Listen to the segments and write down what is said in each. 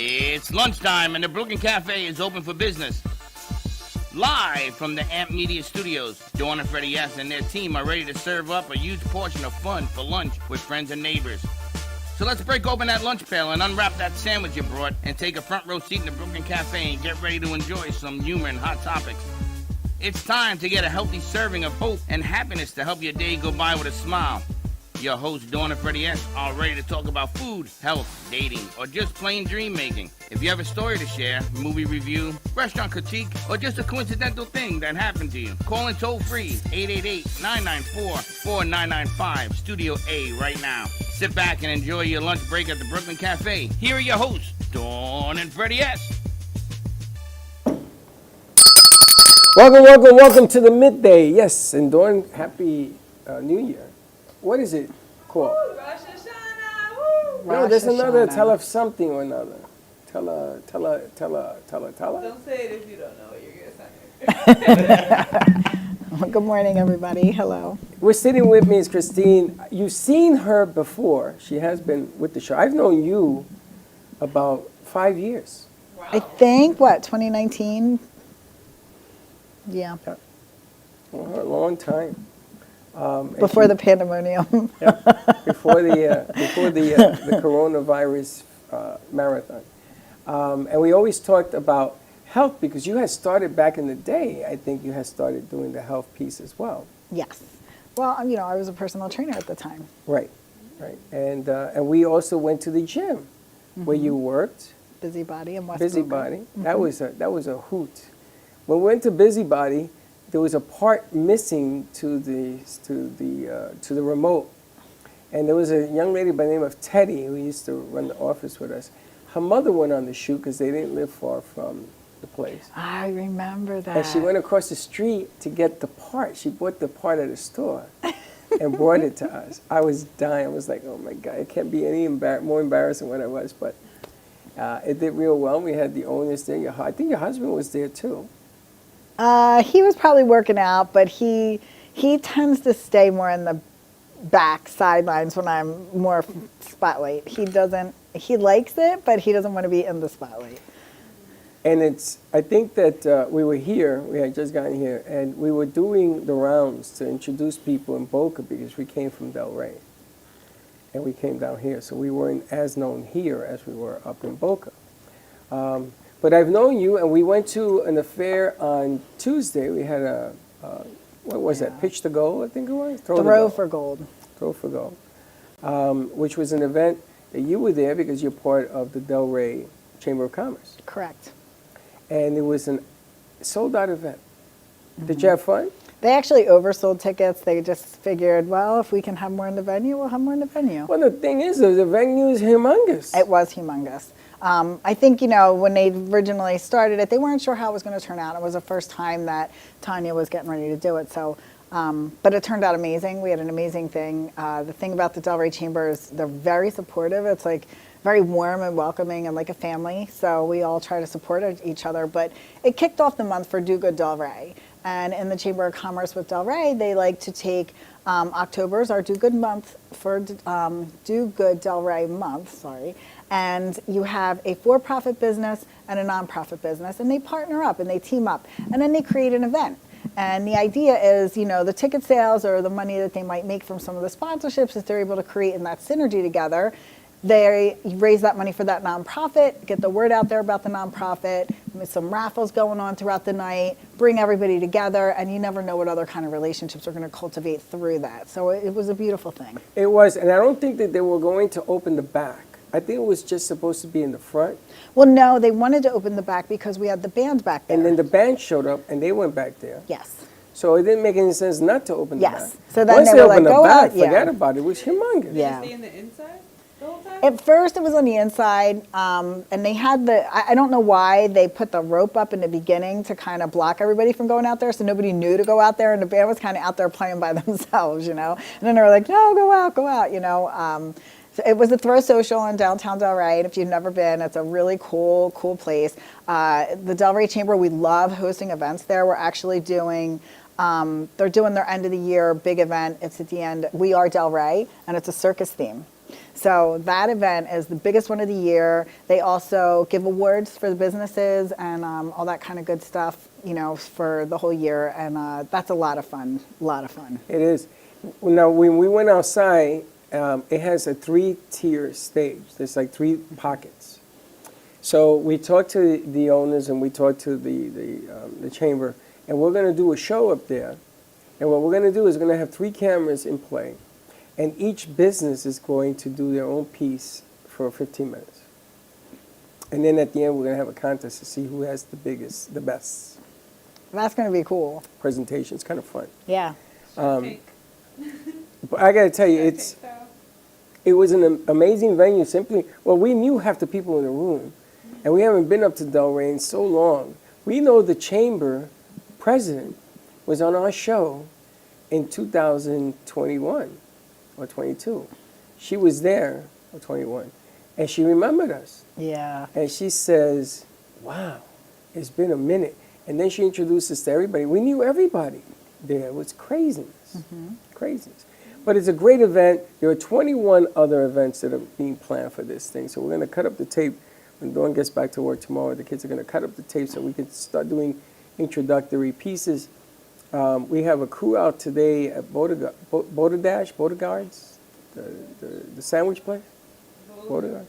It's lunchtime and the Brooklyn Cafe is open for business. Live from the AMP Media Studios, Dawn and Freddie S. and their team are ready to serve up a huge portion of fun for lunch with friends and neighbors. So let's break open that lunch pail and unwrap that sandwich you brought and take a front row seat in the Brooklyn Cafe and get ready to enjoy some humor and hot topics. It's time to get a healthy serving of hope and happiness to help your day go by with a smile. Your hosts, Dawn and Freddie S., are ready to talk about food, health, dating, or just plain dream making. If you have a story to share, movie review, restaurant critique, or just a coincidental thing that happened to you, call in toll free 888-994-4995, Studio A right now. Sit back and enjoy your lunch break at the Brooklyn Cafe. Here are your hosts, Dawn and Freddie S. Welcome to the midday. Yes, and Dawn, happy New Year. What is it called? Woo, Rosh Hashanah. Woo. No, there's Rosh another Hashanah. tell of something or another. Tell her. Don't say it if you don't know what you're going to say. Well, good morning, everybody. Hello. We're sitting with me is Christine. You've seen her before. She has been with the show. I've known you about 5 years. Wow. I think, 2019? Yeah, Well, a long time. And before the pandemonium. before the coronavirus marathon. And we always talked about health because you had started back in the day. I think you had started doing the health piece as well. Yes. Well, I was a personal trainer at the time. Right. And we also went to the gym where you worked. Busybody in West Busybody. Brooklyn. That was a hoot. When we went to Busybody, there was a part missing to the remote, and there was a young lady by the name of Teddy who used to run the office with us. Her mother went on the shoot because they didn't live far from the place, I remember that. and she went across the street to get the part. She bought the part at a store and brought it to us. I was dying. I was like, oh my God, it can't be any more embarrassing than what I was, but it did real well. We had the owners there. I think your husband was there too. He was probably working out, but he tends to stay more in the back sidelines when I'm more spotlight. He likes it, but he doesn't want to be in the spotlight. And I think that we had just gotten here, and we were doing the rounds to introduce people in Boca because we came from Del Rey. And we came down here, so we weren't as known here as we were up in Boca. But I've known you, and we went to an affair on Tuesday. We had what was that, Pitch to Goal, I think it was? Throw for gold. Throw for Gold, which was an event that you were there because you're part of the Del Rey Chamber of Commerce. Correct. And it was a sold-out event. Did you have fun? They actually oversold tickets. They just figured, well, if we can have more in the venue, we'll have more in the venue. Well, the thing is, the venue is humongous. It was humongous. I think, when they originally started it, they weren't sure how it was going to turn out. It was the first time that Tanya was getting ready to do it. So, but it turned out amazing. We had an amazing thing. The thing about the Del Rey Chamber is they're very supportive. It's like very warm and welcoming and like a family. So we all try to support each other. But it kicked off the month for Do Good Del Rey. And in the Chamber of Commerce with Del Rey, they like to take October's our Do Good month for Do Good Del Rey month, and you have a for-profit business and a nonprofit business, and they partner up and they team up, and then they create an event. And the idea is, the ticket sales or the money that they might make from some of the sponsorships that they're able to create in that synergy together, they raise that money for that nonprofit, get the word out there about the nonprofit, with some raffles going on throughout the night, bring everybody together, and you never know what other kind of relationships are going to cultivate through that. So it was a beautiful thing. It was, and I don't think that they were going to open the back. I think it was just supposed to be in the front. Well, no, they wanted to open the back because we had the band back there. And then the band showed up, and they went back there. Yes. So it didn't make any sense not to open the back. Yes. So then Once they they were like, opened the go back, out. Yeah. forget about it. It was humongous. Yeah. Did you stay in the inside the whole time? At first, it was on the inside, and they had I don't know why they put the rope up in the beginning to kind of block everybody from going out there, so nobody knew to go out there, and the band was kind of out there playing by themselves, And then they were like, no, go out. So it was a throw social in downtown Del Rey. If you've never been, it's a really cool place. The Del Rey Chamber, we love hosting events there. We're actually doing, they're doing their end of the year big event. It's at the end. We Are Del Rey, and it's a circus theme. So that event is the biggest one of the year. They also give awards for the businesses and all that kind of good stuff, for the whole year. And that's a lot of fun, It is. Now, when we went outside, it has a 3-tier stage. There's like 3 pockets. So we talked to the owners and we talked to the chamber, and we're going to do a show up there. And what we're going to do is we're going to have 3 cameras in play, and each business is going to do their own piece for 15 minutes. And then at the end, we're going to have a contest to see who has the biggest, the best That's going to be cool. presentation. It's kind of fun. Yeah. But I got to tell you, it was an amazing venue. We knew half the people in the room, and we haven't been up to Delray in so long. We know the chamber president was on our show in 2021 or 22. She was there, or 21, and she remembered us. Yeah. And she says, wow, it's been a minute. And then she introduced us to everybody. We knew everybody there. It was craziness. Craziness. But it's a great event. There are 21 other events that are being planned for this thing. So we're going to cut up the tape. When Dawn gets back to work tomorrow, the kids are going to cut up the tape so we can start doing introductory pieces. We have a crew out today at Bodegards, the sandwich place. Bodegard.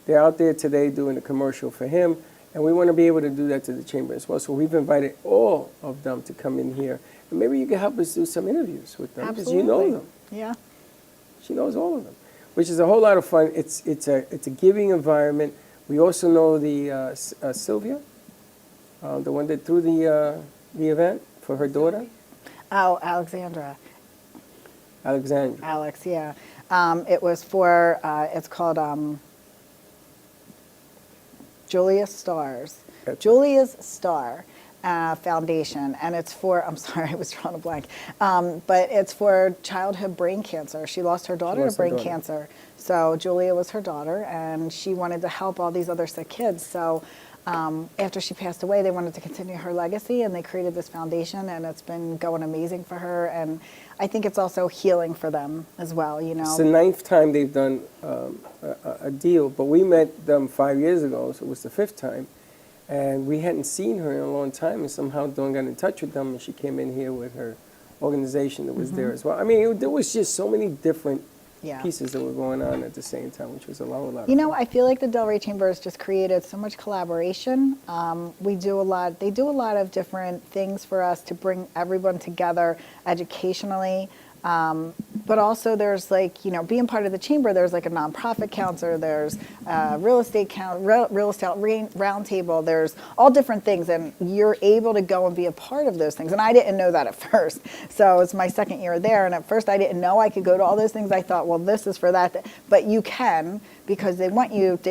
They're out there today doing a commercial for him, and we want to be able to do that to the chamber as well. So we've invited all of them to come in here, and maybe you can help us do some interviews with them because you know them. Yeah. She knows all of them, which is a whole lot of fun. It's a giving environment. We also know the Sylvia, the one that threw the event for her daughter. Oh, Alexandra. Alexandra. Alex, yeah. It was for, it's called Julia's Stars. Julia's Star Foundation. And it's for, I'm sorry, I was drawing a blank. But it's for childhood brain cancer. She lost her daughter to brain cancer. So Julia was her daughter, and she wanted to help all these other sick kids. So after she passed away, they wanted to continue her legacy, and they created this foundation, and it's been going amazing for her. And I think it's also healing for them as well, It's the 9th time they've done a deal, but we met them 5 years ago, so it was the 5th time. And we hadn't seen her in a long time, and somehow Dawn got in touch with them, and she came in here with her organization that was there as well. I mean, there was just so many different pieces that were going on at the same time, which was a lot of fun. I feel like the Delray Chamber has just created so much collaboration. They do a lot of different things for us to bring everyone together educationally. But also there's being part of the chamber, there's like a nonprofit council, there's real estate roundtable, there's all different things, and you're able to go and be a part of those things. And I didn't know that at first. So it's my 2nd year there, and at first I didn't know I could go to all those things. I thought, well, this is for that. But you can, because they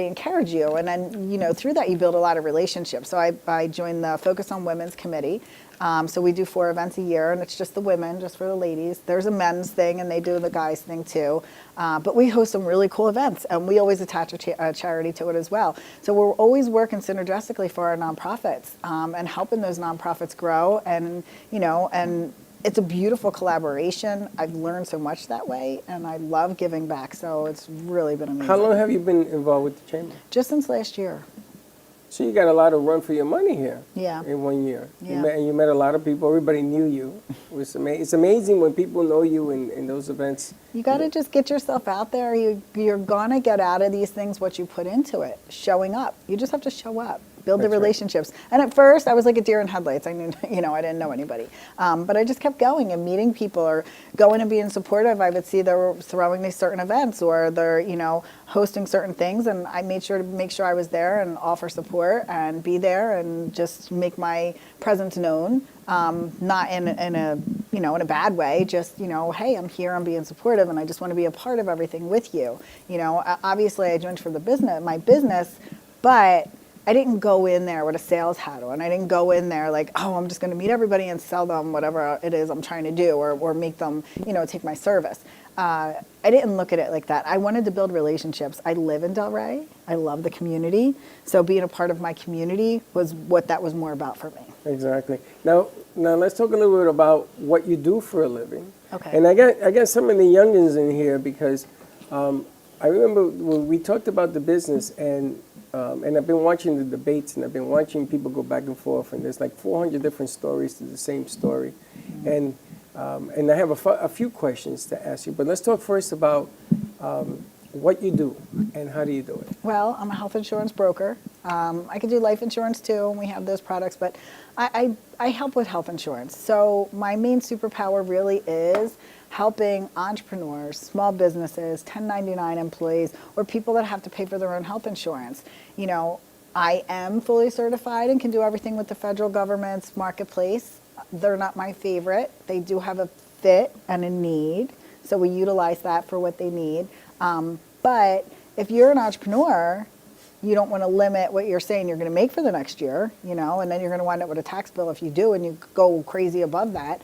encourage you. And then, through that you build a lot of relationships. So I joined the Focus on Women's Committee. So we do 4 events a year, and it's just the women, just for the ladies. There's a men's thing, and they do the guys thing too. But we host some really cool events, and we always attach a charity to it as well. So we're always working synergistically for our nonprofits and helping those nonprofits grow. And and it's a beautiful collaboration. I've learned so much that way, and I love giving back. So it's really been amazing. How long have you been involved with the chamber? Just since last year. So you got a lot of run for your money here. Yeah. In 1 year. Yeah. You met a lot of people. Everybody knew you. It's amazing when people know you in those events. You got to just get yourself out there. You're going to get out of these things what you put into it. Showing up. You just have to show up. Build the relationships. Right. And at first, I was like a deer in headlights. I knew, I didn't know anybody. But I just kept going and meeting people, or going and being supportive. I would see they were throwing these certain events, or they're, hosting certain things, and I made sure to make sure I was there and offer support and be there and just make my presence known. Not in a in a bad way. Just hey, I'm here. I'm being supportive, and I just want to be a part of everything with you. Obviously, I joined for my business, but I didn't go in there with a sales hat on. I didn't go in there like, oh, I'm just going to meet everybody and sell them whatever it is I'm trying to do, or make them, take my service. I didn't look at it like that. I wanted to build relationships. I live in Delray. I love the community. So being a part of my community was what that was more about for me. Exactly. Now let's talk a little bit about what you do for a living. Okay. And I got some of the youngins in here because I remember when we talked about the business, and I've been watching the debates, and I've been watching people go back and forth, and there's like 400 different stories to the same story, and I have a few questions to ask you. But let's talk first about what you do and how do you do it. Well, I'm a health insurance broker. I can do life insurance too, and we have those products, but I help with health insurance. So my main superpower really is helping entrepreneurs, small businesses, 1099 employees, or people that have to pay for their own health insurance. You know, I am fully certified and can do everything with the federal government's marketplace. They're not my favorite. They do have a fit and a need, so we utilize that for what they need. But if you're an entrepreneur, you don't want to limit what you're saying you're going to make for the next year, you know, and then you're going to wind up with a tax bill if you do and you go crazy above that.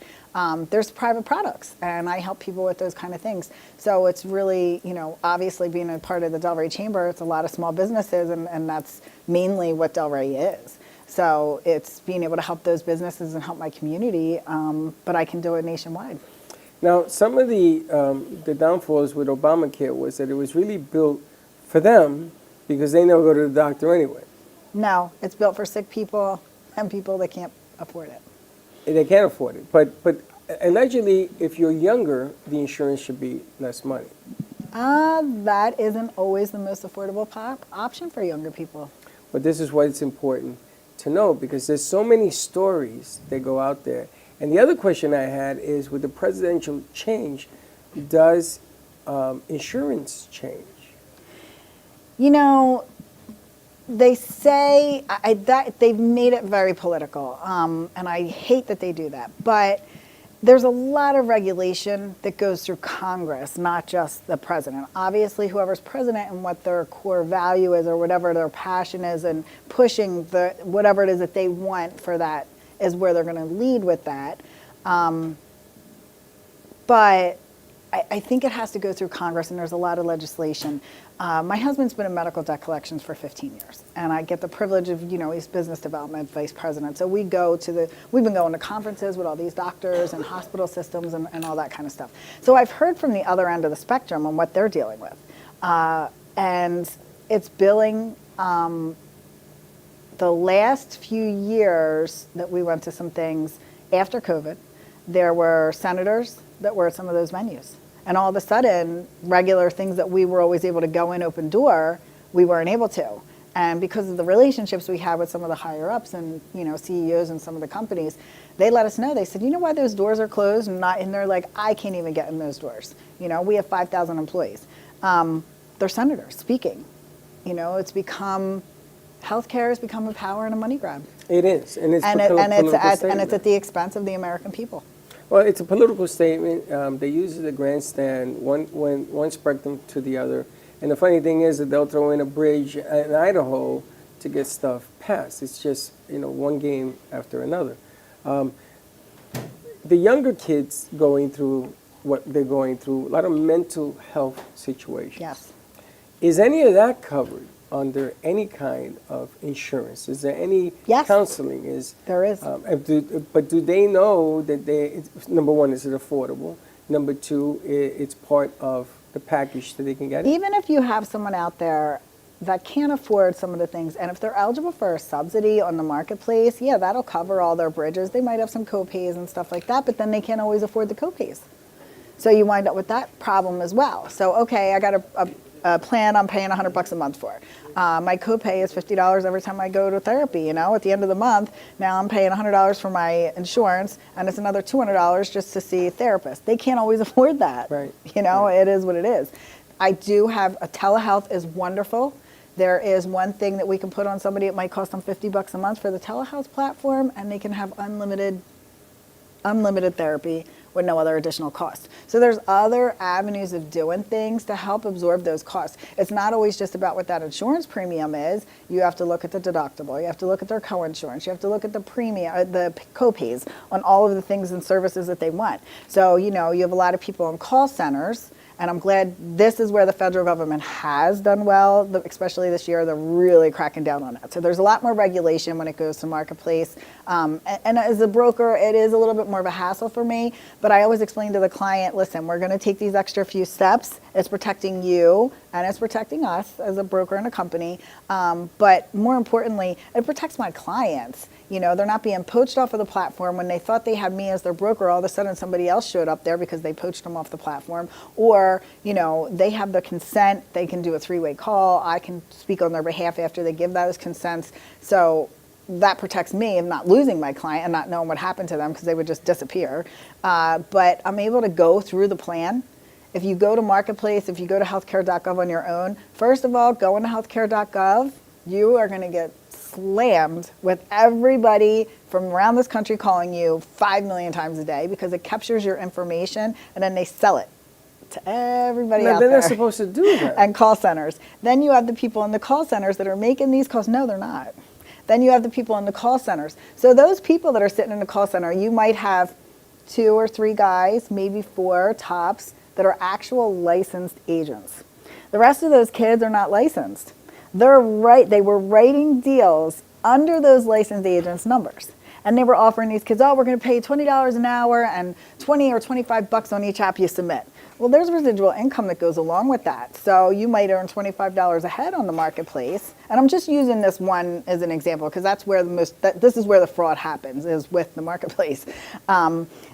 There's private products, and I help people with those kind of things. So it's really, you know, obviously being a part of the Delray Chamber, it's a lot of small businesses, and that's mainly what Delray is. So it's being able to help those businesses and help my community, but I can do it nationwide. Now, some of the downfalls with Obamacare was that it was really built for them because they never go to the doctor anyway. No, it's built for sick people and people that can't afford it. They can't afford it. But allegedly, if you're younger, the insurance should be less money. That isn't always the most affordable option for younger people. But this is what it's important to know, because there's so many stories that go out there. And the other question I had is, with the presidential change, does insurance change? You know, they say that they've made it very political, and I hate that they do that. But there's a lot of regulation that goes through Congress, not just the president. Obviously, whoever's president and what their core value is or whatever their passion is and pushing whatever it is that they want for that is where they're going to lead with that. But I think it has to go through Congress, and there's a lot of legislation. My husband's been in medical debt collections for 15 years, and I get the privilege of, you know, he's business development vice president. So we've been going to conferences with all these doctors and hospital systems and all that kind of stuff. So I've heard from the other end of the spectrum on what they're dealing with. And it's billing. The last few years that we went to some things after COVID, there were senators that were at some of those venues. And all of a sudden, regular things that we were always able to go in, open door, we weren't able to. And because of the relationships we have with some of the higher ups and, you know, CEOs and some of the companies, they let us know. They said, you know why those doors are closed? And they're like, I can't even get in those doors. You know, we have 5,000 employees. They're senators speaking. You know, healthcare has become a power and a money grab. It is, and it's and it's at the expense of the American people. Well, it's a political statement. They use it as a grandstand. One sparked them to the other. And the funny thing is that they'll throw in a bridge in Idaho to get stuff passed. It's just, you know, one game after another. The younger kids going through what they're going through, a lot of mental health situations. Yes. Is any of that covered under any kind of insurance? Is there any counseling? There is. But do they know that number one, is it affordable? Number two, it's part of the package that they can get? Even if you have someone out there that can't afford some of the things, and if they're eligible for a subsidy on the marketplace, yeah, that'll cover all their bridges. They might have some co-pays and stuff like that, but then they can't always afford the co-pays. So you wind up with that problem as well. So, okay, I got a plan I'm paying $100 a month for. My copay is $50 every time I go to therapy. You know, at the end of the month, now I'm paying $100 for my insurance, and it's another $200 just to see a therapist. They can't always afford that. Right. You know, right. It is what it is. I do have telehealth is wonderful. There is one thing that we can put on somebody. It might cost them $50 a month for the telehealth platform, and they can have unlimited therapy with no other additional cost. So there's other avenues of doing things to help absorb those costs. It's not always just about what that insurance premium is. You have to look at the deductible. You have to look at their coinsurance. You have to look at the premium, the copays on all of the things and services that they want. So, you know, you have a lot of people in call centers, And I'm glad this is where the federal government has done well, especially this year. They're really cracking down on it. So there's a lot more regulation when it goes to marketplace. And as a broker, it is a little bit more of a hassle for me. But I always explain to the client, listen, we're going to take these extra few steps. It's protecting you and it's protecting us as a broker and a company. But more importantly, it protects my clients. You know, they're not being poached off of the platform. When they thought they had me as their broker, all of a sudden somebody else showed up there because they poached them off the platform. Or, you know, they have the consent. They can do a three-way call. I can speak on their behalf after they give those consents. So that protects me of not losing my client and not knowing what happened to them because they would just disappear. But I'm able to go through the plan. If you go to Marketplace, if you go to healthcare.gov on your own, first of all, go into healthcare.gov. You are going to get slammed with everybody from around this country calling you 5 million times a day because it captures your information and then they sell it to everybody out there. They're not supposed to do that. And call centers. Then you have the people in the call centers that are making these calls. No, they're not. Then you have the people in the call centers. So those people that are sitting in the call center, you might have 2 or 3 guys, maybe 4 tops, that are actual licensed agents. The rest of those kids are not licensed. They were writing deals under those licensed agents' numbers. And they were offering these kids, oh, we're going to pay you $20 an hour and 20 or 25 bucks on each app you submit. Well, there's residual income that goes along with that. So you might earn $25 a head on the marketplace. And I'm just using this one as an example because that's where this is where the fraud happens, is with the marketplace.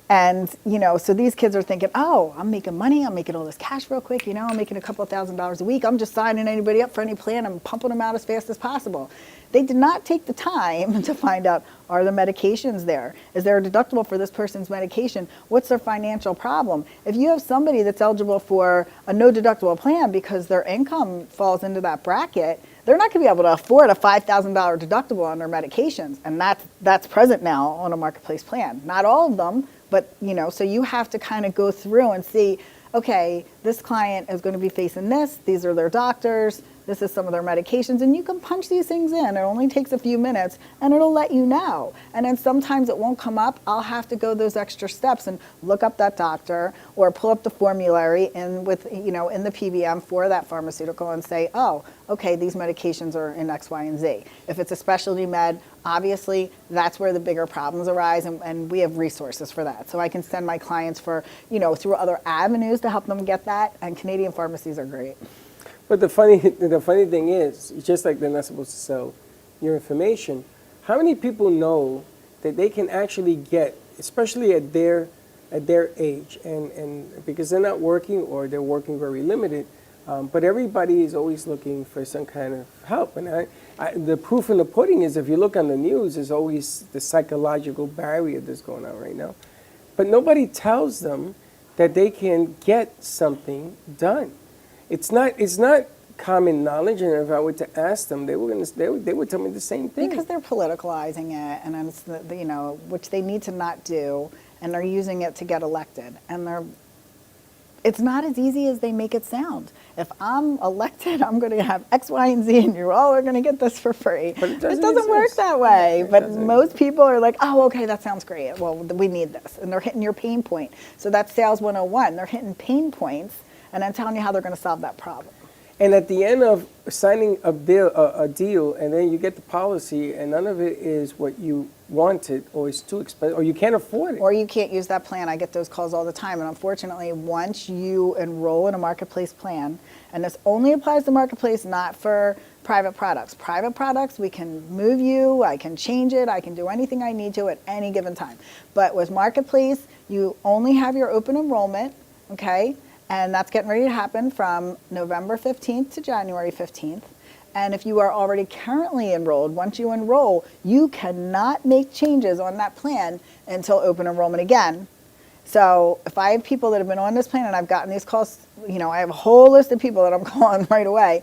And, you know, so these kids are thinking, oh, I'm making money. I'm making all this cash real quick. You know, I'm making a couple of $1,000s a week. I'm just signing anybody up for any plan. I'm pumping them out as fast as possible. They did not take the time to find out, are the medications there? Is there a deductible for this person's medication? What's their financial problem? If you have somebody that's eligible for a no deductible plan because their income falls into that bracket, they're not going to be able to afford a $5,000 deductible on their medications. And that's present now on a marketplace plan. Not all of them, but, you know, so you have to kind of go through and see, okay, this client is going to be facing this. These are their doctors. This is some of their medications, and you can punch these things in. It only takes a few minutes, and it'll let you know. And then sometimes it won't come up. I'll have to go those extra steps and look up that doctor or pull up the formulary in the PBM for that pharmaceutical and say, oh, okay, these medications are in X, Y, and Z. If it's a specialty med, obviously that's where the bigger problems arise, and we have resources for that. So I can send my clients for, through other avenues to help them get that, and Canadian pharmacies are great. But the funny thing is, just like they're not supposed to sell your information, how many people know that they can actually get, especially at their age, and because they're not working or they're working very limited, but everybody is always looking for some kind of help. And the proof in the pudding is, if you look on the news, there's always the psychological barrier that's going on right now. But nobody tells them that they can get something done. It's not common knowledge, and if I were to ask them, they would tell me the same thing. Because they're politicalizing it, and it's which they need to not do, and they're using it to get elected, and it's not as easy as they make it sound. If I'm elected, I'm going to have X, Y, and Z, and you all are going to get this for free. But it doesn't work that way. But most people are like, oh, okay, that sounds great. Well, we need this, and they're hitting your pain point. So that's Sales 101. They're hitting pain points, and then telling you how they're going to solve that problem. And at the end of signing a deal, and then you get the policy, and none of it is what you wanted, or it's too expensive, or you can't afford it. Or you can't use that plan. I get those calls all the time. And unfortunately, once you enroll in a marketplace plan, and this only applies to marketplace, not for private products. Private products, we can move you, I can change it, I can do anything I need to at any given time. But with marketplace, you only have your open enrollment, okay? And that's getting ready to happen from November 15th to January 15th. And if you are already currently enrolled, once you enroll, you cannot make changes on that plan until open enrollment again. So if I have people that have been on this plan and I've gotten these calls, I have a whole list of people that I'm calling right away.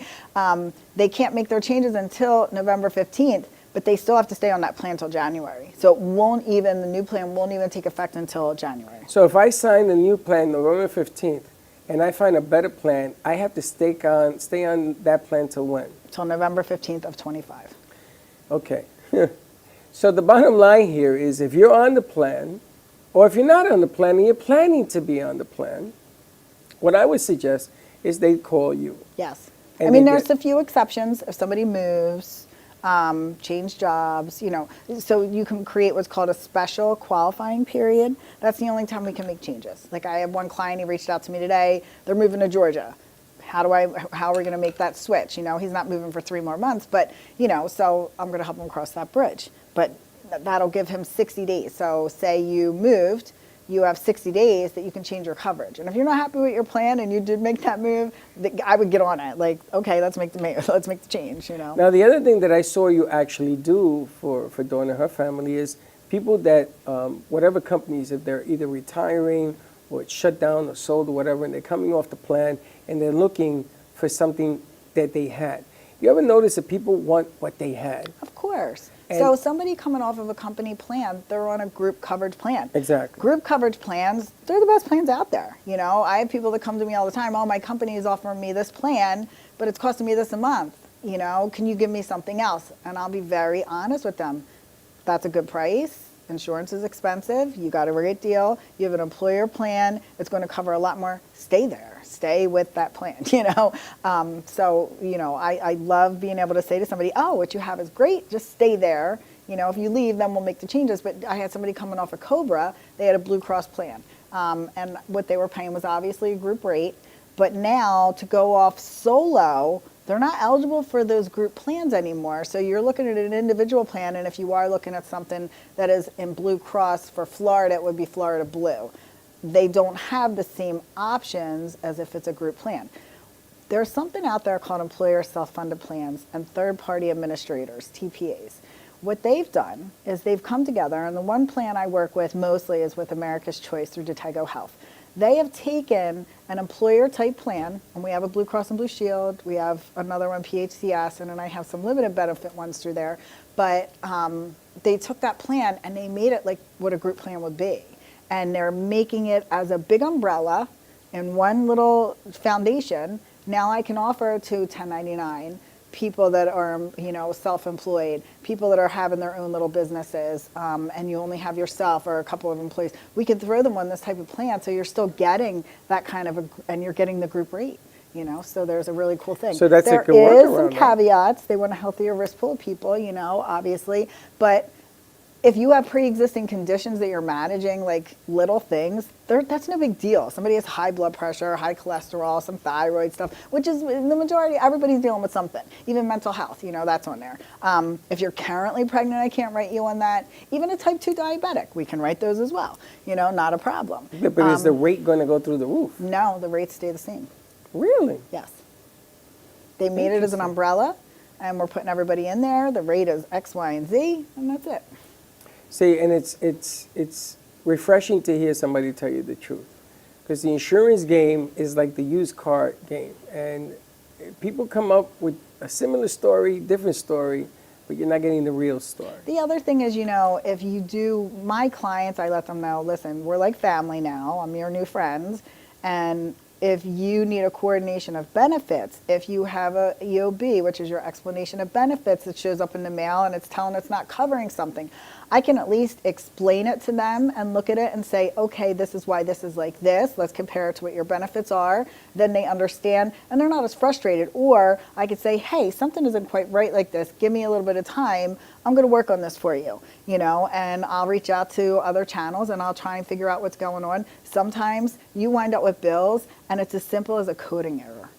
They can't make their changes until November 15th, but they still have to stay on that plan until January. So the new plan won't even take effect until January. So if I sign the new plan November 15th, and I find a better plan, I have to stay on that plan till when? Till November 15th of 25. Okay. So the bottom line here is, if you're on the plan, or if you're not on the plan and you're planning to be on the plan, what I would suggest is they call you. Yes. And I mean, they there's get- a few exceptions. If somebody moves, change jobs, so you can create what's called a special qualifying period. That's the only time we can make changes. Like I have one client, he reached out to me today. They're moving to Georgia. How are we going to make that switch? He's not moving for 3 more months, but, so I'm going to help him cross that bridge. But that'll give him 60 days. So say you moved, you have 60 days that you can change your coverage. And if you're not happy with your plan and you did make that move, I would get on it. Like, okay, let's make the move. Let's make the change, Now, the other thing that I saw you actually do for Dawn and her family is people that, whatever companies, if they're either retiring or it's shut down or sold or whatever, and they're coming off the plan and they're looking for something that they had. You ever notice that people want what they had? Of course. And- So somebody coming off of a company plan, they're on a group coverage plan. Exactly. Group coverage plans, they're the best plans out there. I have people that come to me all the time, oh, my company is offering me this plan, but it's costing me this a month. Can you give me something else? And I'll be very honest with them. That's a good price. Insurance is expensive. You got a great deal. You have an employer plan. It's going to cover a lot more. Stay there. Stay with that plan, I love being able to say to somebody, oh, what you have is great. Just stay there. If you leave, then we'll make the changes. But I had somebody coming off a Cobra. They had a Blue Cross plan. And what they were paying was obviously a group rate. But now to go off solo, they're not eligible for those group plans anymore. So you're looking at an individual plan, and if you are looking at something that is in Blue Cross for Florida, it would be Florida Blue. They don't have the same options as if it's a group plan. There's something out there called employer self-funded plans and third-party administrators, TPAs. What they've done is they've come together, and the one plan I work with mostly is with America's Choice through Detego Health. They have taken an employer-type plan, and we have a Blue Cross and Blue Shield. We have another one, PHCS, and then I have some limited benefit ones through there. But they took that plan, and they made it like what a group plan would be. And they're making it as a big umbrella in one little foundation. Now I can offer to 1099 people that are, self-employed, people that are having their own little businesses, and you only have yourself or a couple of employees. We can throw them on this type of plan, so you're still getting that kind of, and you're getting the group rate, so there's a really cool thing. So that's a good There is some workaround, right? caveats. They want a healthier risk pool of people, obviously, but if you have pre-existing conditions that you're managing, like little things, that's no big deal. Somebody has high blood pressure, high cholesterol, some thyroid stuff, which is the majority, everybody's dealing with something. Even mental health, that's on there. If you're currently pregnant, I can't write you on that. Even a type 2 diabetic, we can write those as well. Not a problem. Yeah, but is the rate going to go through the roof? No, the rates stay the same. Really? Yes. They made it as an umbrella, and we're putting everybody in there. The rate is X, Y, and Z, and that's it. See, and it's refreshing to hear somebody tell you the truth, because the insurance game is like the used car game, and people come up with a similar story, different story, but you're not getting the real story. The other thing is, if you do, my clients, I let them know, listen, we're like family now. I'm your new friends, and if you need a coordination of benefits, if you have a EOB, which is your explanation of benefits that shows up in the mail and it's telling it's not covering something, I can at least explain it to them and look at it and say, okay, this is why this is like this. Let's compare it to what your benefits are. Then they understand and they're not as frustrated. Or I could say, hey, something isn't quite right like this. Give me a little bit of time. I'm going to work on this for you, and I'll reach out to other channels and I'll try and figure out what's going on. Sometimes you wind up with bills and it's as simple as a coding error.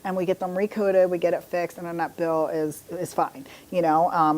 And we get them recoded, we get it fixed, and then that bill is fine.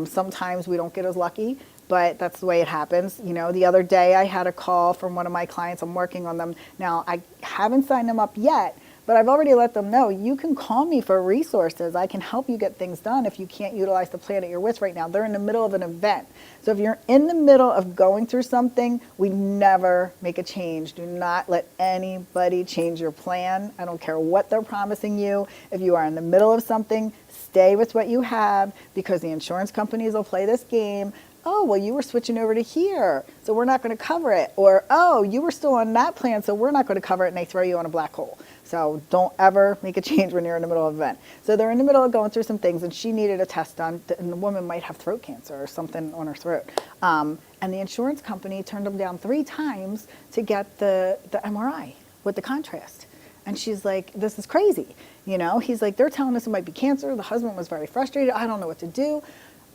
Sometimes we don't get as lucky, but that's the way it happens. The other day I had a call from one of my clients. I'm working on them. Now, I haven't signed them up yet, but I've already let them know, you can call me for resources. I can help you get things done if you can't utilize the plan that you're with right now. They're in the middle of an event. So if you're in the middle of going through something, we never make a change. Do not let anybody change your plan. I don't care what they're promising you. If you are in the middle of something, stay with what you have, because the insurance companies will play this game. Oh, well, you were switching over to here, so we're not going to cover it. Or, oh, you were still on that plan, so we're not going to cover it, and they throw you on a black hole. So don't ever make a change when you're in the middle of an event. So they're in the middle of going through some things, and she needed a test done, and the woman might have throat cancer or something on her throat. And the insurance company turned them down 3 times to get the MRI with the contrast. And she's like, this is crazy. He's like, they're telling us it might be cancer. The husband was very frustrated. I don't know what to do.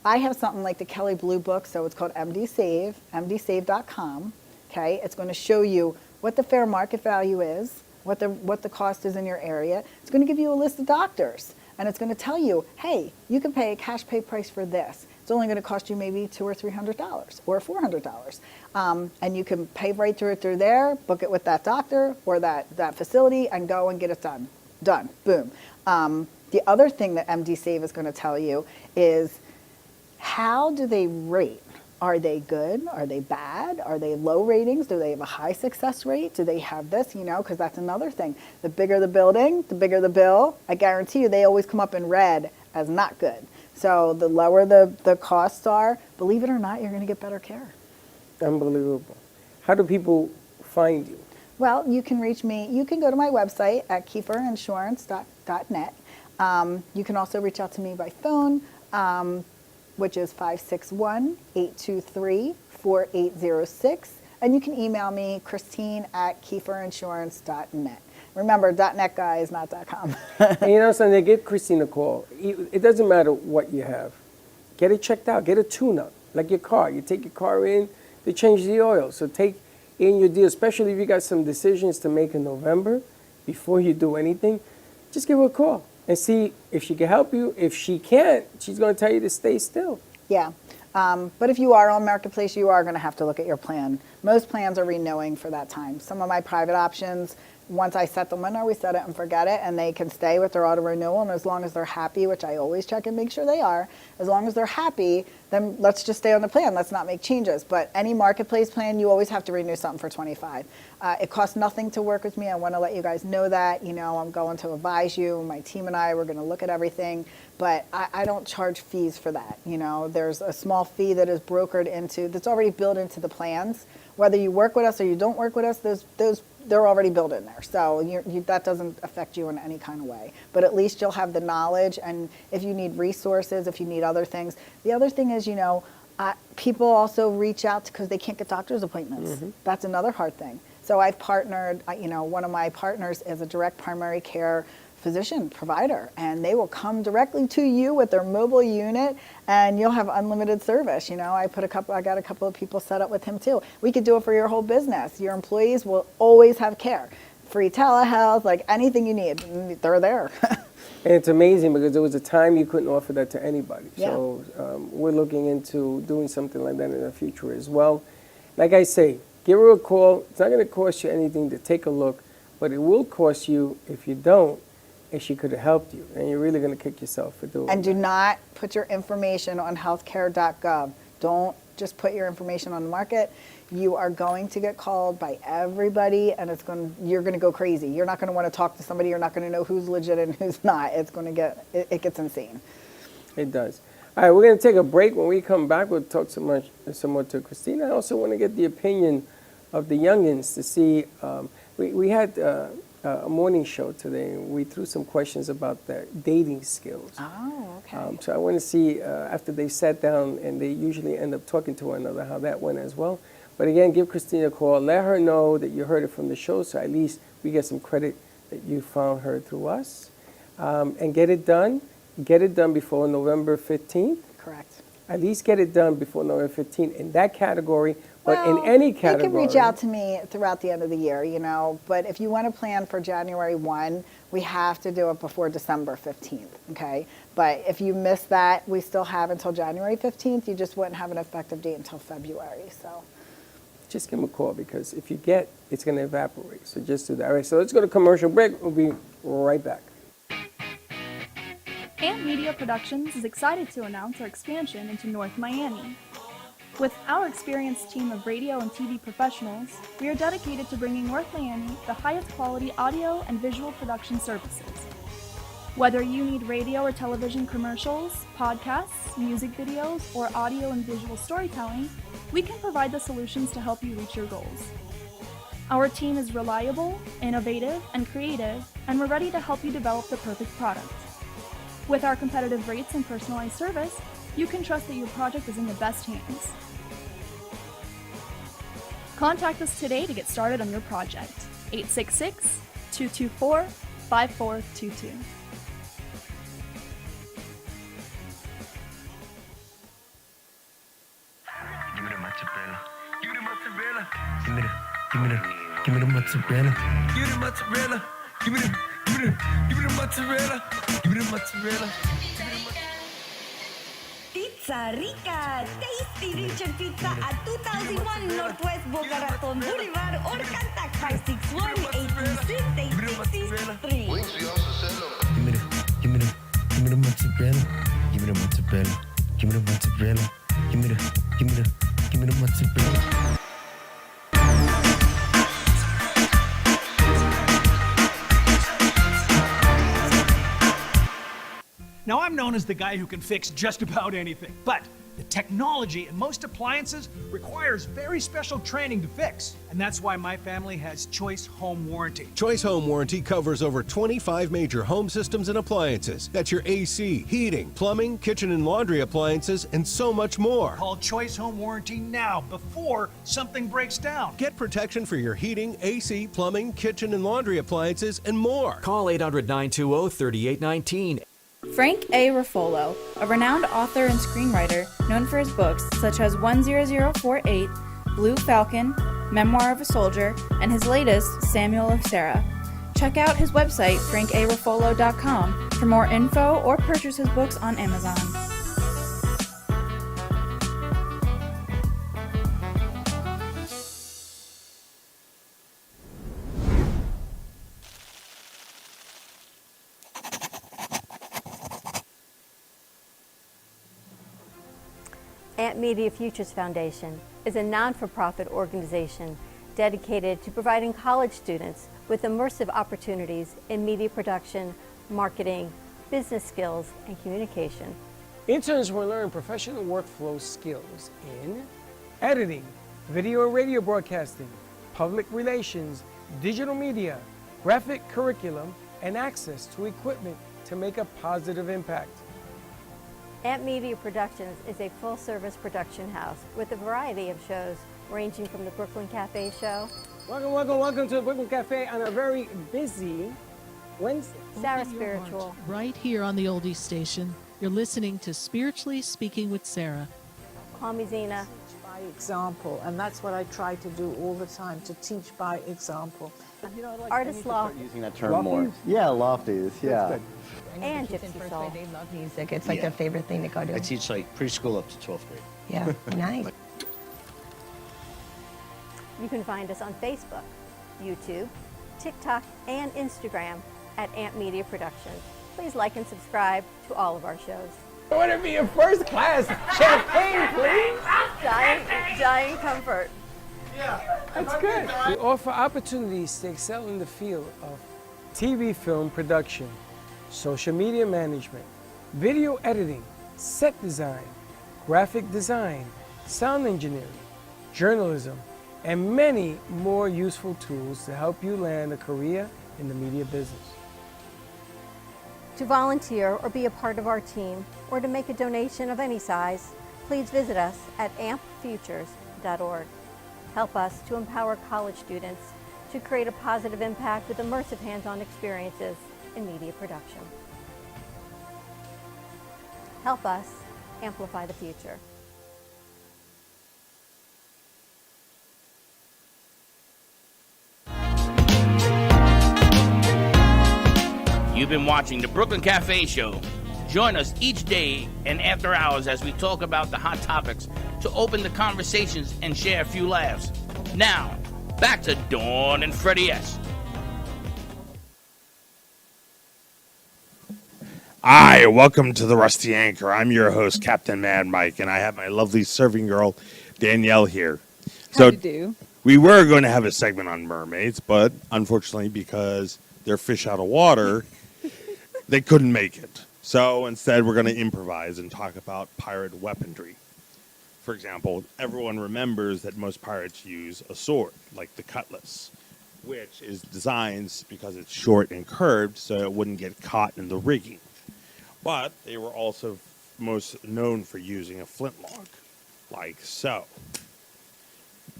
I have something like the Kelly Blue Book, so it's called MD Save, mdsave.com. Okay, it's going to show you what the fair market value is, what the cost is in your area. It's going to give you a list of doctors, and it's going to tell you, hey, you can pay a cash pay price for this. It's only going to cost you maybe $200 or $300 or $400, and you can pay right through there, book it with that doctor or that facility, and go and get it done. Done. Boom. The other thing that MD Save is going to tell you is how do they rate? Are they good? Are they bad? Are they low ratings? Do they have a high success rate? Do they have this? Because that's another thing. The bigger the building, the bigger the bill. I guarantee you they always come up in red as not good. So the lower the costs are, believe it or not, you're going to get better care. Unbelievable. How do people find you? Well, you can reach me. You can go to my website at kiefferinsurance.net. You can also reach out to me by phone, which is 561-823-4806. And you can email me, Christine@kiefferinsurance.net. Remember, .net guy is not .com. And Sunday, give Christine a call. It doesn't matter what you have. Get it checked out. Get a tune-up, like your car. You take your car in, they change the oil. So take in your deal, especially if you got some decisions to make in November before you do anything. Just give her a call and see if she can help you. If she can't, she's going to tell you to stay still. Yeah. But if you are on Marketplace, you are going to have to look at your plan. Most plans are renewing for that time. Some of my private options, once I set them in there, we set it and forget it, and they can stay with their auto renewal. And as long as they're happy, which I always check and make sure they are, as long as they're happy, then let's just stay on the plan. Let's not make changes. But any Marketplace plan, you always have to renew something for $25. It costs nothing to work with me. I want to let you guys know that. I'm going to advise you. My team and I, we're going to look at everything. But I don't charge fees for that. There's a small fee that is brokered that's already built into the plans. Whether you work with us or you don't work with us, they're already built in there. So that doesn't affect you in any kind of way. But at least you'll have the knowledge, and if you need resources, if you need other things. The other thing is, people also reach out because they can't get doctor's appointments. Mm-hmm. That's another hard thing. So I've partnered, one of my partners is a direct primary care physician provider, and they will come directly to you with their mobile unit, and you'll have unlimited service. I got a couple of people set up with him too. We could do it for your whole business. Your employees will always have care, free telehealth, like anything you need, they're there. And it's amazing because there was a time you couldn't offer that to anybody. Yeah. So we're looking into doing something like that in the future as well. Like I say, give her a call. It's not going to cost you anything to take a look, but it will cost you if you don't. And she could have helped you, and you're really going to kick yourself for doing it. And do not put your information on healthcare.gov. Don't just put your information on the market. You are going to get called by everybody, and you're going to go crazy. You're not going to want to talk to somebody. You're not going to know who's legit and who's not. It gets insane. It does. All right, we're going to take a break. When we come back, we'll talk some more to Christina. I also want to get the opinion of the youngins to see. We had a morning show today. We threw some questions about their dating skills. Oh, okay. So I want to see after they sat down, and they usually end up talking to one another, how that went as well. But again, give Christina a call. Let her know that you heard it from the show, so at least we get some credit that you found her through us. And get it done. Get it done before November 15th. Correct. At least get it done before November 15th in that category. But in any category. You can reach out to me throughout the end of the year, but if you want to plan for January 1, we have to do it before December 15th, okay? But if you miss that, we still have until January 15th. You just wouldn't have an effective date until February, so. Just give them a call, because if you get, it's going to evaporate. So just do that. All right, so let's go to commercial break. We'll be right back. Amp Media Productions is excited to announce our expansion into North Miami. With our experienced team of radio and TV professionals, we are dedicated to bringing North Miami the highest quality audio and visual production services. Whether you need radio or television commercials, podcasts, music videos, or audio and visual storytelling, we can provide the solutions to help you reach your goals. Our team is reliable, innovative, and creative, and we're ready to help you develop the perfect product. With our competitive rates and personalized service, you can trust that your project is in the best hands. Contact us today to get started on your project. 224-5422. Give me the mozzarella. Give me the mozzarella. Give me the mozzarella. Give me the mozzarella. Give me the mozzarella. Give me the mozzarella. Pizza Rica, tasty Richard Pizza at 2001 Northwest Boca Raton Boulevard or contact 561-826-8663. Give me the mozzarella. Give me the mozzarella. Give me the mozzarella. Give me the mozzarella. Now, I'm known as the guy who can fix just about anything, but the technology in most appliances requires very special training to fix. And that's why my family has Choice Home Warranty. Choice Home Warranty covers over 25 major home systems and appliances. That's your AC, heating, plumbing, kitchen and laundry appliances, and so much more. Call Choice Home Warranty now before something breaks down. Get protection for your heating, AC, plumbing, kitchen and laundry appliances, and more. Call 800-920-3819. Frank A. Ruffolo, a renowned author and screenwriter known for his books such as 10048, Blue Falcon, Memoir of a Soldier, and his latest, Samuel of Sarah. Check out his website, frankaruffolo.com, for more info or purchase his books on Amazon. AMP Media Futures Foundation is a non-for-profit organization dedicated to providing college students with immersive opportunities in media production, marketing, business skills, and communication. Interns will learn professional workflow skills in editing, video and radio broadcasting, public relations, digital media, graphic curriculum, and access to equipment to make a positive impact. AMP Media Productions is a full-service production house with a variety of shows ranging from the Brooklyn Cafe show. Welcome to the Brooklyn Cafe on a very busy Wednesday. Sarah Spiritual. Right here on the Oldies station, you're listening to Spiritually Speaking with Sarah. Call me Zena. By example, and that's what I try to do all the time, to teach by example. Artist Loft. Using that term more. Yeah, lofties, yeah. And Gypsy Soul. They love music. It's like their favorite thing to go to. I teach like preschool up to 12th grade. Yeah, nice. You can find us on Facebook, YouTube, TikTok, and Instagram at AMP Media Productions. Please like and subscribe to all of our shows. I want to be in first class. Champagne, please. Giant comfort. Yeah, that's good. We offer opportunities to excel in the field of TV film production, social media management, video editing, set design, graphic design, sound engineering, journalism, and many more useful tools to help you land a career in the media business. To volunteer or be a part of our team, or to make a donation of any size, please visit us at ampfutures.org. Help us to empower college students to create a positive impact with immersive hands-on experiences in media production. Help us amplify the future. You've been watching the Brooklyn Cafe Show. Join us each day and after hours as we talk about the hot topics to open the conversations and share a few laughs. Now, back to Dawn and Freddie S. Hi, welcome to the Rusty Anchor. I'm your host, Captain Mad Mike, and I have my lovely serving girl, Danielle, here. How do you do? We were going to have a segment on mermaids, but unfortunately, because they're fish out of water, they couldn't make it. So instead, we're going to improvise and talk about pirate weaponry. For example, everyone remembers that most pirates use a sword, like the cutlass, which is designed because it's short and curved so it wouldn't get caught in the rigging. But they were also most known for using a flintlock, like so.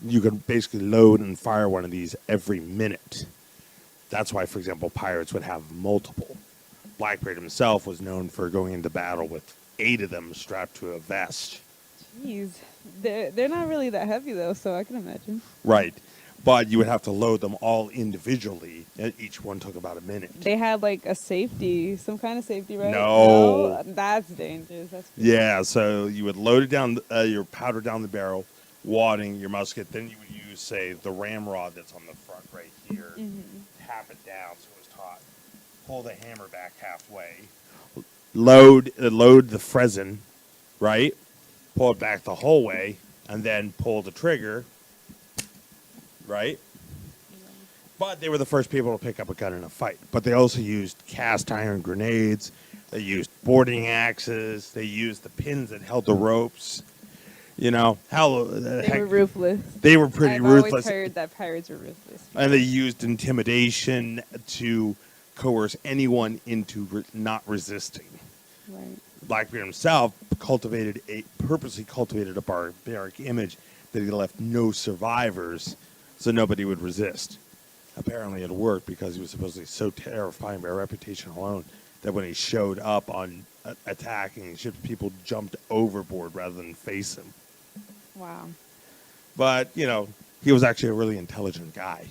You could basically load and fire one of these every minute. That's why, for example, pirates would have multiple. Blackbeard himself was known for going into battle with 8 of them strapped to a vest. Jeez. They're not really that heavy, though, so I can imagine. Right. But you would have to load them all individually, and each one took about a minute. They had, like, a safety, some kind of safety, right? No. That's dangerous. That's Yeah, so you would load it down, your powder down the barrel, wadding your musket. Then you would use, say, the ramrod that's on the front right here. Tap it down so it's taut. Pull the hammer back halfway. Load the Frezin, right? Pull it back the whole way, and then pull the trigger, right? But they were the first people to pick up a gun in a fight. But they also used cast iron grenades. They used boarding axes. They used the pins that held the ropes. You know, they were ruthless. They were pretty ruthless. I've always heard that pirates were ruthless. And they used intimidation to coerce anyone into not resisting. Right. Blackbeard himself purposely cultivated a barbaric image that he left no survivors, so nobody would resist. Apparently it worked because he was supposedly so terrifying by reputation alone that when he showed up on attacking ships, people jumped overboard rather than face him. Wow. But, you know, he was actually a really intelligent guy.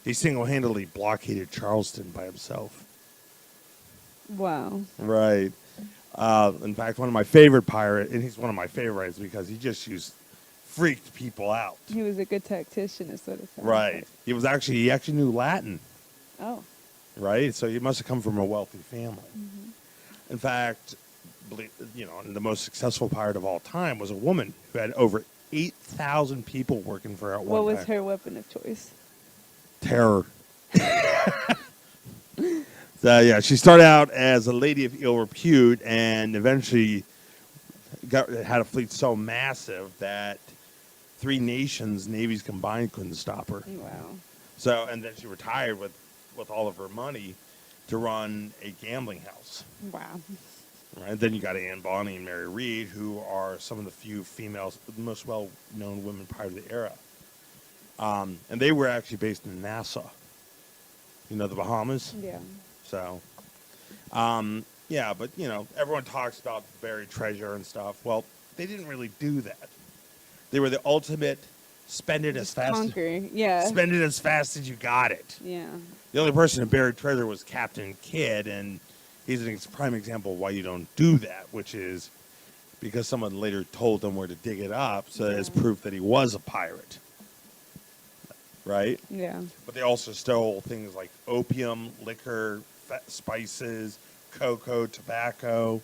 He single-handedly blockaded Charleston by himself. Wow. Right. In fact, one of my favorite pirates, and he's one of my favorites because he just freaked people out. He was a good tactician, is what it sounds Right. like. He actually knew Latin. Oh. Right? So he must have come from a wealthy family. In fact, the most successful pirate of all time was a woman who had over 8,000 people working for her at one time. What was her weapon of choice? Terror. So, yeah, she started out as a lady of ill repute and eventually had a fleet so massive that 3 nations' navies combined couldn't stop her. Wow. So, and then she retired with all of her money to run a gambling house. Wow. Right? Then you got Anne Bonny and Mary Read, who are some of the few females, the most well-known women pirates of the era. And they were actually based in Nassau. You know, the Bahamas? Yeah. So, yeah, but, you know, everyone talks about buried treasure and stuff. Well, they didn't really do that. They were the ultimate spend it as fast as you got it. Yeah. The only person who buried treasure was Captain Kidd, and he's a prime example of why you don't do that, which is because someone later told them where to dig it up, so as proof that he was a pirate. Right? Yeah. But they also stole things like opium, liquor, spices, cocoa, tobacco,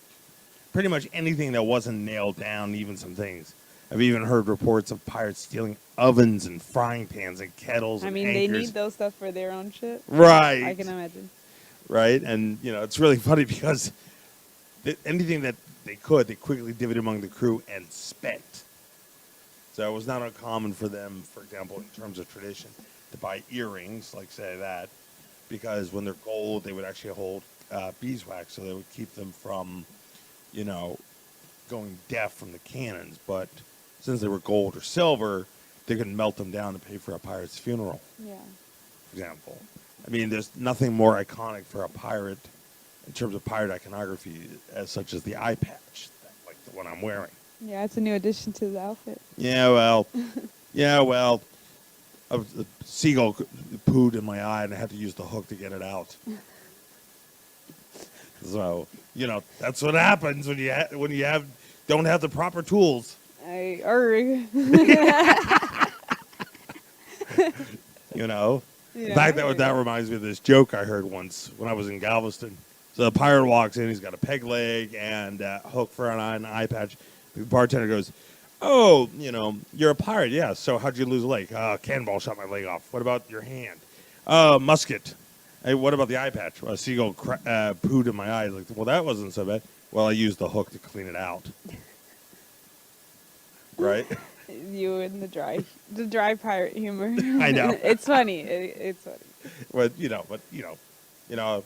pretty much anything that wasn't nailed down, even some things. I've even heard reports of pirates stealing ovens and frying pans and kettles and they anchors. need those stuff for their own shit. Right. I can imagine. Right? And, you know, it's really funny because anything that they could, they quickly divided among the crew and spent. So it was not uncommon for them, for example, in terms of tradition, to buy earrings, like say that, because when they're gold, they would actually hold beeswax, so they would keep them from, you know, going deaf from the cannons. But since they were gold or silver, they could melt them down to pay for a pirate's funeral. Yeah. For example. I mean, there's nothing more iconic for a pirate in terms of pirate iconography as such as the eye patch, like the one I'm wearing. Yeah, it's a new addition to the outfit. Yeah, well, a seagull pooed in my eye, and I had to use the hook to get it out. So, you know, that's what happens when you don't have the proper tools. You know, Yeah, in fact, that reminds me of this joke I heard once when I was in Galveston. So the pirate walks in, he's got a peg leg and a hook for an eye and an eye patch. The bartender goes, "Oh, you know, you're a pirate, yeah. So how'd you lose a leg? Cannonball shot my leg off. What about your hand? Musket. Hey, what about the eye patch? A seagull pooed in my eye. Like, well, that wasn't so bad. Well, I used the hook to clean it out." Right? You and the dry pirate humor. I know. It's funny. It's funny. But you know,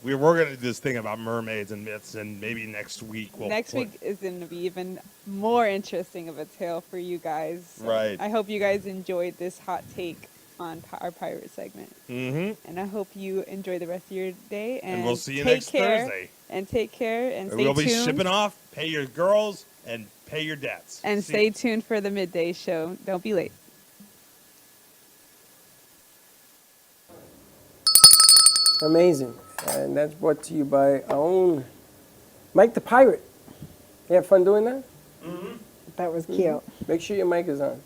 we're going to do this thing about mermaids and myths, and maybe next week Next week is going to be even more interesting of a tale for you guys. So right. I hope you guys enjoyed this hot take. on our pirate segment. Mm-hmm. And I hope you enjoy the rest of your day. And we'll see you take next care, Thursday. And take care and stay We'll be tuned. shipping off. Pay your girls and pay your debts. And stay tuned for the midday show. Don't be late. Amazing. And that's brought to you by our own Mike the Pirate. You have fun doing that? Mm-hmm. That was cute. Make sure your mic is on.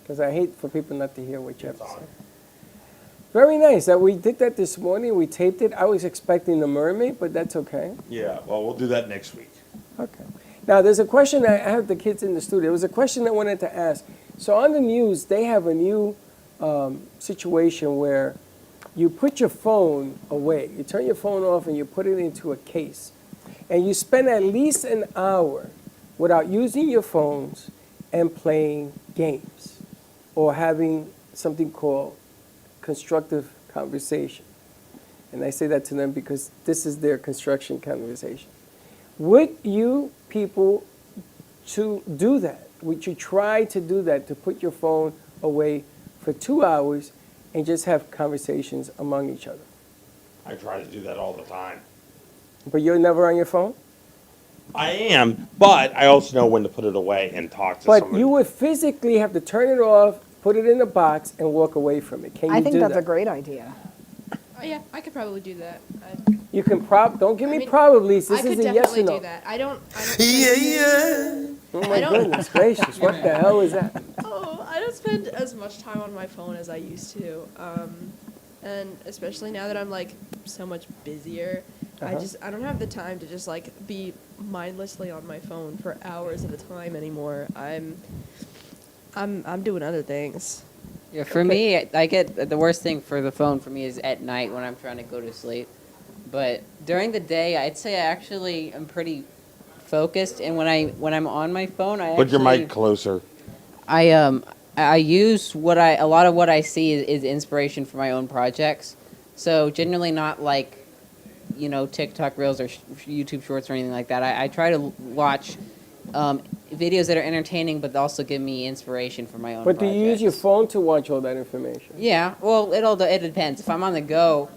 Because I hate for people not to hear what you have to say. Very nice. That we did that this morning. We taped it. I was expecting the mermaid, but that's okay. Yeah, well, we'll do that next week. Okay. Now, there's a question. I have the kids in the studio. There was a question I wanted to ask. So on the news, they have a new situation where you put your phone away. You turn your phone off and you put it into a case. And you spend at least an hour without using your phones and playing games or having something called constructive conversation. And I say that to them because this is their construction conversation. Would you people to do that? Would you try to do that, to put your phone away for 2 hours and just have conversations among each other? I try to do that all the time. But you're never on your phone? I am, but I also know when to put it away and talk to But somebody. you would physically have to turn it off, put it in a box, and walk away from it. Can you I think do that's that? a great idea. Oh, yeah, I could probably do that. You can don't give me mean, probablys. This I could is a yes definitely or no. do that. I don't. Oh my goodness gracious! What the hell is that? Oh, I don't spend as much time on my phone as I used to, and especially now that I'm like so much busier, I don't have the time to just like be mindlessly on my phone for hours at a time anymore. I'm doing other things. Yeah, for me, I get the worst thing for the phone for me is at night when I'm trying to go to sleep. But during the day, I'd say I actually am pretty focused, and when I'm on my phone, Put your mic closer. I use a lot of what I see is inspiration for my own projects. So generally not like, TikTok Reels or YouTube Shorts or anything like that. I try to watch videos that are entertaining, but also give me inspiration for my own But projects. do you use your phone to watch all that information? Yeah, well, it depends. If I'm on the go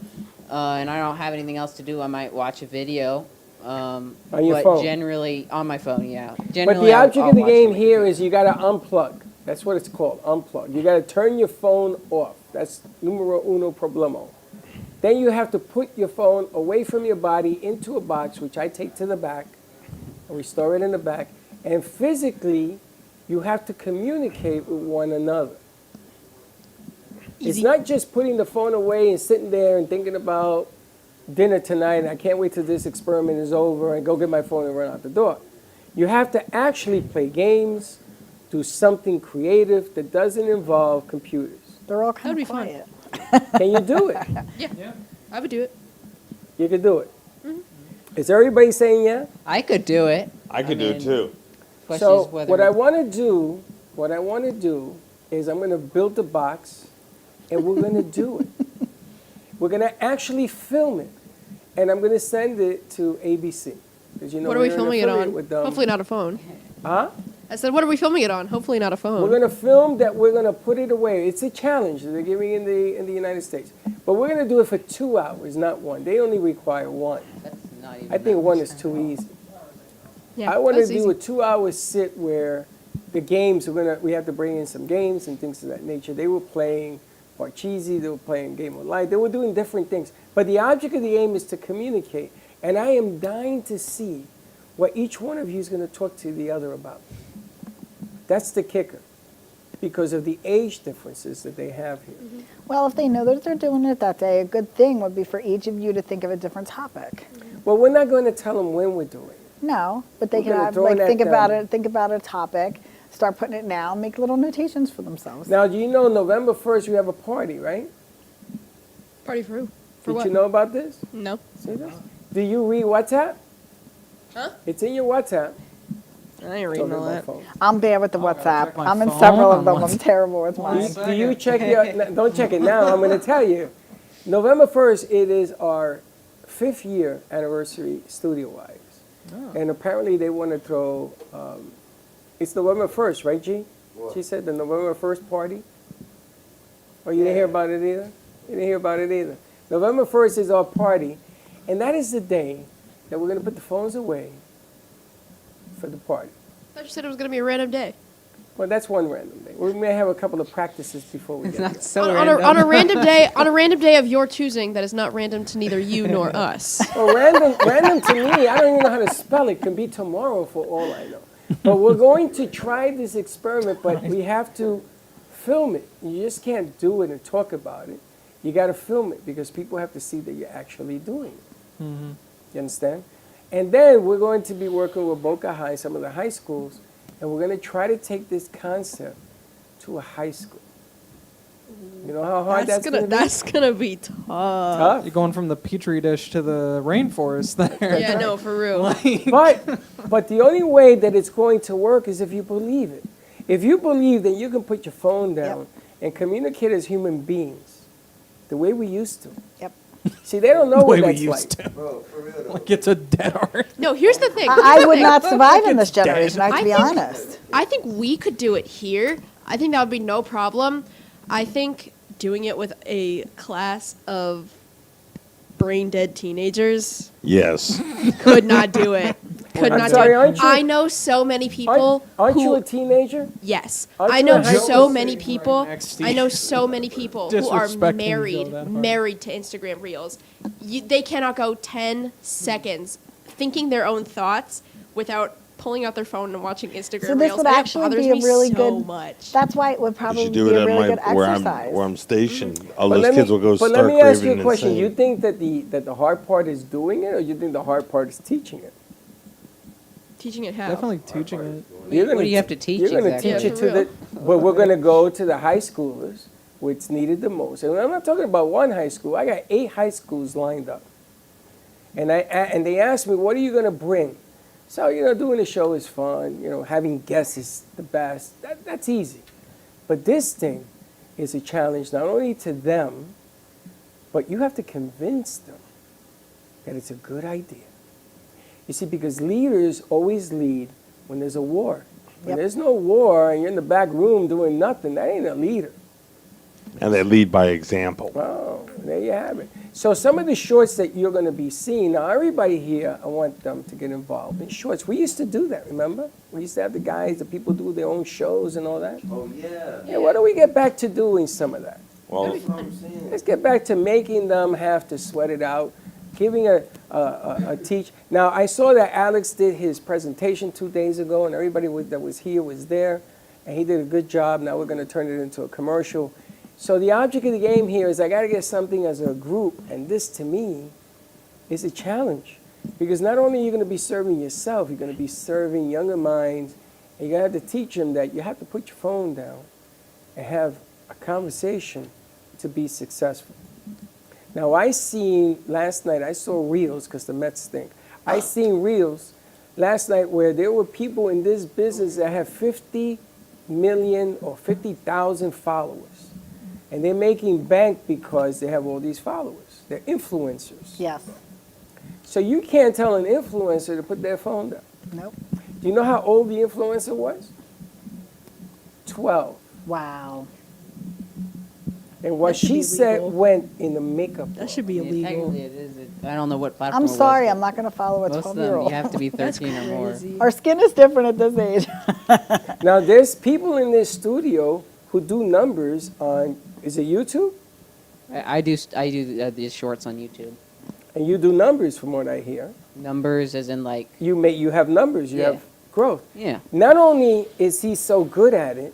and I don't have anything else to do, I might watch a video. On your but phone? generally, on my phone, yeah. But Generally, the object I'll of the watch game it. here is you got to unplug. That's what it's called, unplug. You got to turn your phone off. That's numero uno problemo. Then you have to put your phone away from your body into a box, which I take to the back, and we store it in the back. And physically, you have to communicate with one another. It's not just putting the phone away and sitting there and thinking about dinner tonight, and I can't wait till this experiment is over and go get my phone and run out the door. You have to actually play games, do something creative that doesn't involve computers. They're all That would be fun. Can you do it? Yeah, I would do it. You could do it. Is everybody saying yeah? I could do it. I could do it too. So what I want to do is I'm going to build a box, and we're going to do it. We're going to actually film it, and I'm going to send it to ABC. Because What are we filming it on? With them. Hopefully not a phone. Huh? I said, what are we filming it on? Hopefully not a phone. We're going to film that. We're going to put it away. It's a challenge that they're giving in the United States. But we're going to do it for 2 hours, not one. They only require one. I think one is too easy. Yeah, I want to that's do easy. a 2 hour sit where the games, we have to bring in some games and things of that nature. They were playing Parcheesi, they were playing Game of Life, they were doing different things. But the object of the game is to communicate. And I am dying to see what each one of you is going to talk to the other about. That's the kicker, because of the age differences that they have here. Well, if they know that they're doing it that day, a good thing would be for each of you to think of a different topic. Well, we're not going to tell them when we're doing it. No, but they We're can gonna have, throw it at think about them. it, think about a topic, start putting it down, make little notations for themselves. Now, do you know November 1st we have a party, right? Party for who? For Did what? you know about this? No. See this? Do you read WhatsApp? Huh? It's in your WhatsApp. I ain't reading all that. I'm bad with the WhatsApp. check my I'm in phone. several of Hold them. on I'm one terrible with mine. Do you check your, don't check it now, I'm going to tell you. November 1st, it is our 5th year anniversary studio-wise. And apparently they want to throw, it's November 1st, right, G? She said the November 1st party. Or you didn't hear about it either? You didn't hear about it either. November 1st is our party, and that is the day that we're going to put the phones away for the party. I thought you said it was going to be a random day. Well, that's one random day. We may have a couple of practices before we get there. So on a random day, on a random day of your choosing, that is not random to neither you nor us. Well, random to me, I don't even know how to spell it. Can be tomorrow for all I know. But we're going to try this experiment, but we have to film it. You just can't do it and talk about it. You got to film it because people have to see that you're actually doing it. Mm-hmm. You understand? And then we're going to be working with Boca High, some of the high schools, and we're going to try to take this concept to a high school. You know how hard that's going to be? That's gonna be tough. You're going from the petri dish to the rainforest there. Yeah, no, for real. But the only way that it's going to work is if you believe it. If you believe that you can put your phone down and communicate as human beings the way we used to. Yep. See, they don't know what that's like. Bro, for real. Like it's a dead art. No, here's the thing. I would not survive in this generation, I have to be honest. I think we could do it here. I think that would be no problem. I think doing it with a class of brain dead teenagers Yes. could not do it. Could I'm not sorry, do it. aren't you- I know so many people Aren't who you a teenager? Yes, Aren't I you know a high so school many people. I know so many people who are Disrespecting married, Joe that hard. married to Instagram Reels. They cannot go 10 seconds thinking their own thoughts without pulling out their phone and watching Instagram So this Reels. would And it actually bothers be a me really so good. much. That's why it would You probably should be do it a at really good where exercise. I'm stationed. All But those kids will go but stark let me ask you a raving question. insane. You think that the hard part is doing it, or you think the hard part is teaching it? Teaching it how? Definitely teaching it. What do you have to teach You're going to exactly? teach Yeah, it for to real. well, we're going to go to the high schoolers, which needed the most. And I'm not talking about one high school. I got 8 high schools lined up. And they asked me, what are you going to bring? So, doing a show is fun. Having guests is the best. That's easy. But this thing is a challenge not only to them, but you have to convince them that it's a good idea. You see, because leaders always lead when there's a war. When there's no war and you're in the back room doing nothing, that ain't a leader. And they lead by example. Oh, there you have it. So some of the shorts that you're going to be seeing, now everybody here, I want them to get involved in shorts. We used to do that, remember? We used to have the people do their own shows and all that. Oh, yeah. Yeah, why don't we get back to doing some of that? Well, Let's get back to making them have to sweat it out, giving a teach. Now, I saw that Alex did his presentation 2 days ago, and everybody that was here was there, and he did a good job. Now we're going to turn it into a commercial. So the object of the game here is I got to get something as a group, and this, to me, is a challenge. Because not only are you going to be serving yourself, you're going to be serving younger minds, and you're going to have to teach them that you have to put your phone down and have a conversation to be successful. Now, last night, I saw reels, because the Mets stink. I seen reels last night where there were people in this business that have 50 million or 50,000 followers. And they're making bank because they have all these followers. They're influencers. Yes. So you can't tell an influencer to put their phone down. Nope. Do you know how old the influencer was? 12. Wow. And what That should she be said legal. went in the makeup. That should be Yeah, illegal. technically it is. I don't know what platform. I'm it was, sorry, but I'm not going to follow a most of them 12-year-old. you have to be 13 or more. Our skin is different at this age. Now, there's people in this studio who do numbers on, is it YouTube? I do these shorts on YouTube. And you do numbers from what I hear. Numbers as in like. You have numbers, you Yeah. have growth. Yeah. Not only is he so good at it,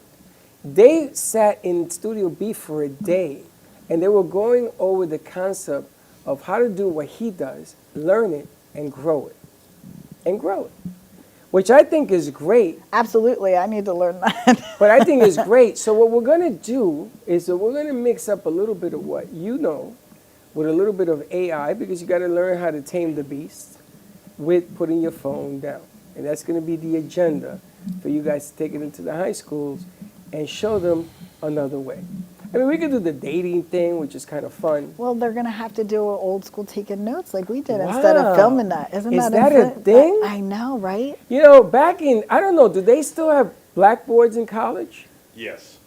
they sat in Studio B for a day, and they were going over the concept of how to do what he does, learn it, and grow it. And grow it. Which I think is great. Absolutely, I need to learn that. But I think it's great. So what we're going to do is that we're going to mix up a little bit of what you know with a little bit of AI, because you got to learn how to tame the beast with putting your phone down. And that's going to be the agenda for you guys to take it into the high schools and show them another way. I mean, we could do the dating thing, which is kind of fun. Well, they're going to have to do an old school taking notes like we did instead of filming that. Isn't Is that that a thing? I know, right? Back in, I don't know, do they still have blackboards in college? Yes.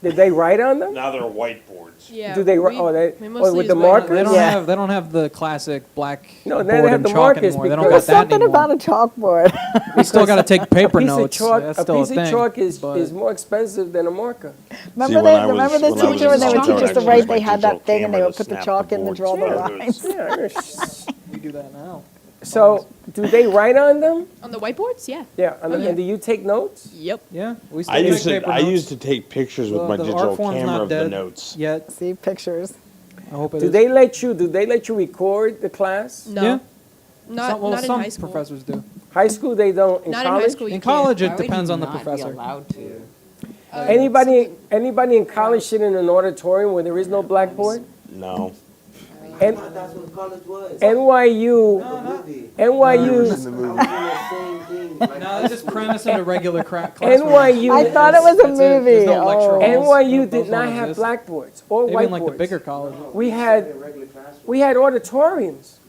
Did they write on them? Now they're whiteboards. Yeah. Do they? we with mostly the use whiteboards. markers? They don't have the classic black No, board they have and the chalk markers anymore. They don't because- got that Something anymore. about a chalkboard. We still got to take paper A piece notes. of chalk, That's a still piece a thing. of chalk is but- more expensive than a marker. Remember when I was- remember the when I was teacher when they in would college, teach us to I write, used my they had that digital thing and they camera would to put the snap chalk the in the boards. draw the Yeah. lines. We do that now. So, do they write on them? On the whiteboards, yeah. Yeah. And do you take notes? Yep. Yeah, we still I take used to paper I notes. used to take pictures with my The digital art form's camera not of the dead notes. yet. See pictures. I hope it Do is. they let you record the class? No. Yeah. Not, Some, not in some high school. professors do. High school they don't. In Not in college? high school. In you college, can't. it depends on the professor. allowed to? Anybody in college sit in an auditorium where there is no blackboard? No. And That's what college was. NYU, No, they just premise in a regular classroom. NYU. I thought it was a That's it. There's movie. no lecture Oh. halls. NYU Those did not don't have exist. blackboards or Even like the whiteboards. bigger colleges. We had auditoriums.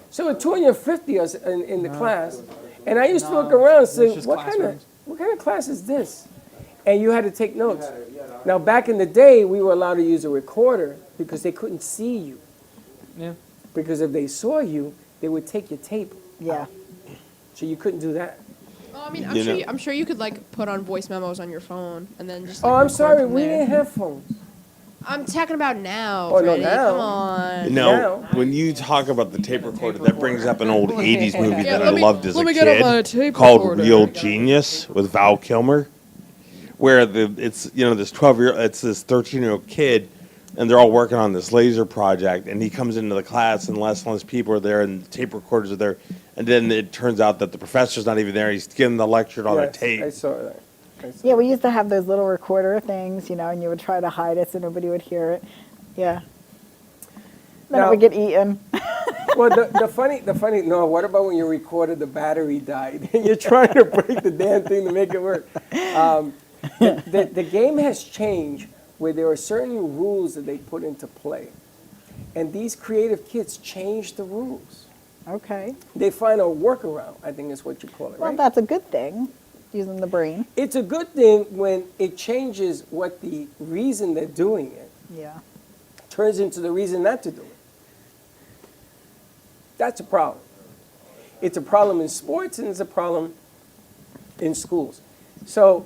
So there were 250 us in the class, and I used to look around and say, It's just what kind classrooms. of class is this? And you had to take notes. Now back in the day, we were allowed to use a recorder because they couldn't see you. Yeah. Because if they saw you, they would take your tape. Yeah. So you couldn't do that. Oh, I mean, You know- I'm sure you could like put on voice memos on your phone and then just. Oh, Like, I'm record sorry, from we there. didn't have phones. I'm talking about now. Oh, no, Freddie, now. Come on. No, when you talk about the tape recorder, that brings up an old '80s movie Yeah, that I let me- loved as let a me get up my kid tape called recorder. Real Genius with Val Kilmer, where it's this 13-year-old kid, and they're all working on this laser project, and he comes into the class, and less people are there, and the tape recorders are there, and then it turns out that the professor's not even there. He's giving the lecture on a Yes, tape. I saw that. Yeah, we used to have those little recorder things, and you would try to hide it so nobody would hear it. Yeah. Then Now- it would get eaten. Well, the funny, no, what about when you recorded the battery died and you're trying to break the damn thing to make it work? The game has changed where there are certain rules that they put into play. And these creative kids change the rules. Okay. They find a workaround, I think is what you call it, Well, right? that's a good thing, using the brain. It's a good thing when it changes what the reason they're doing it Yeah. turns into the reason not to do it. That's a problem. It's a problem in sports and it's a problem in schools. So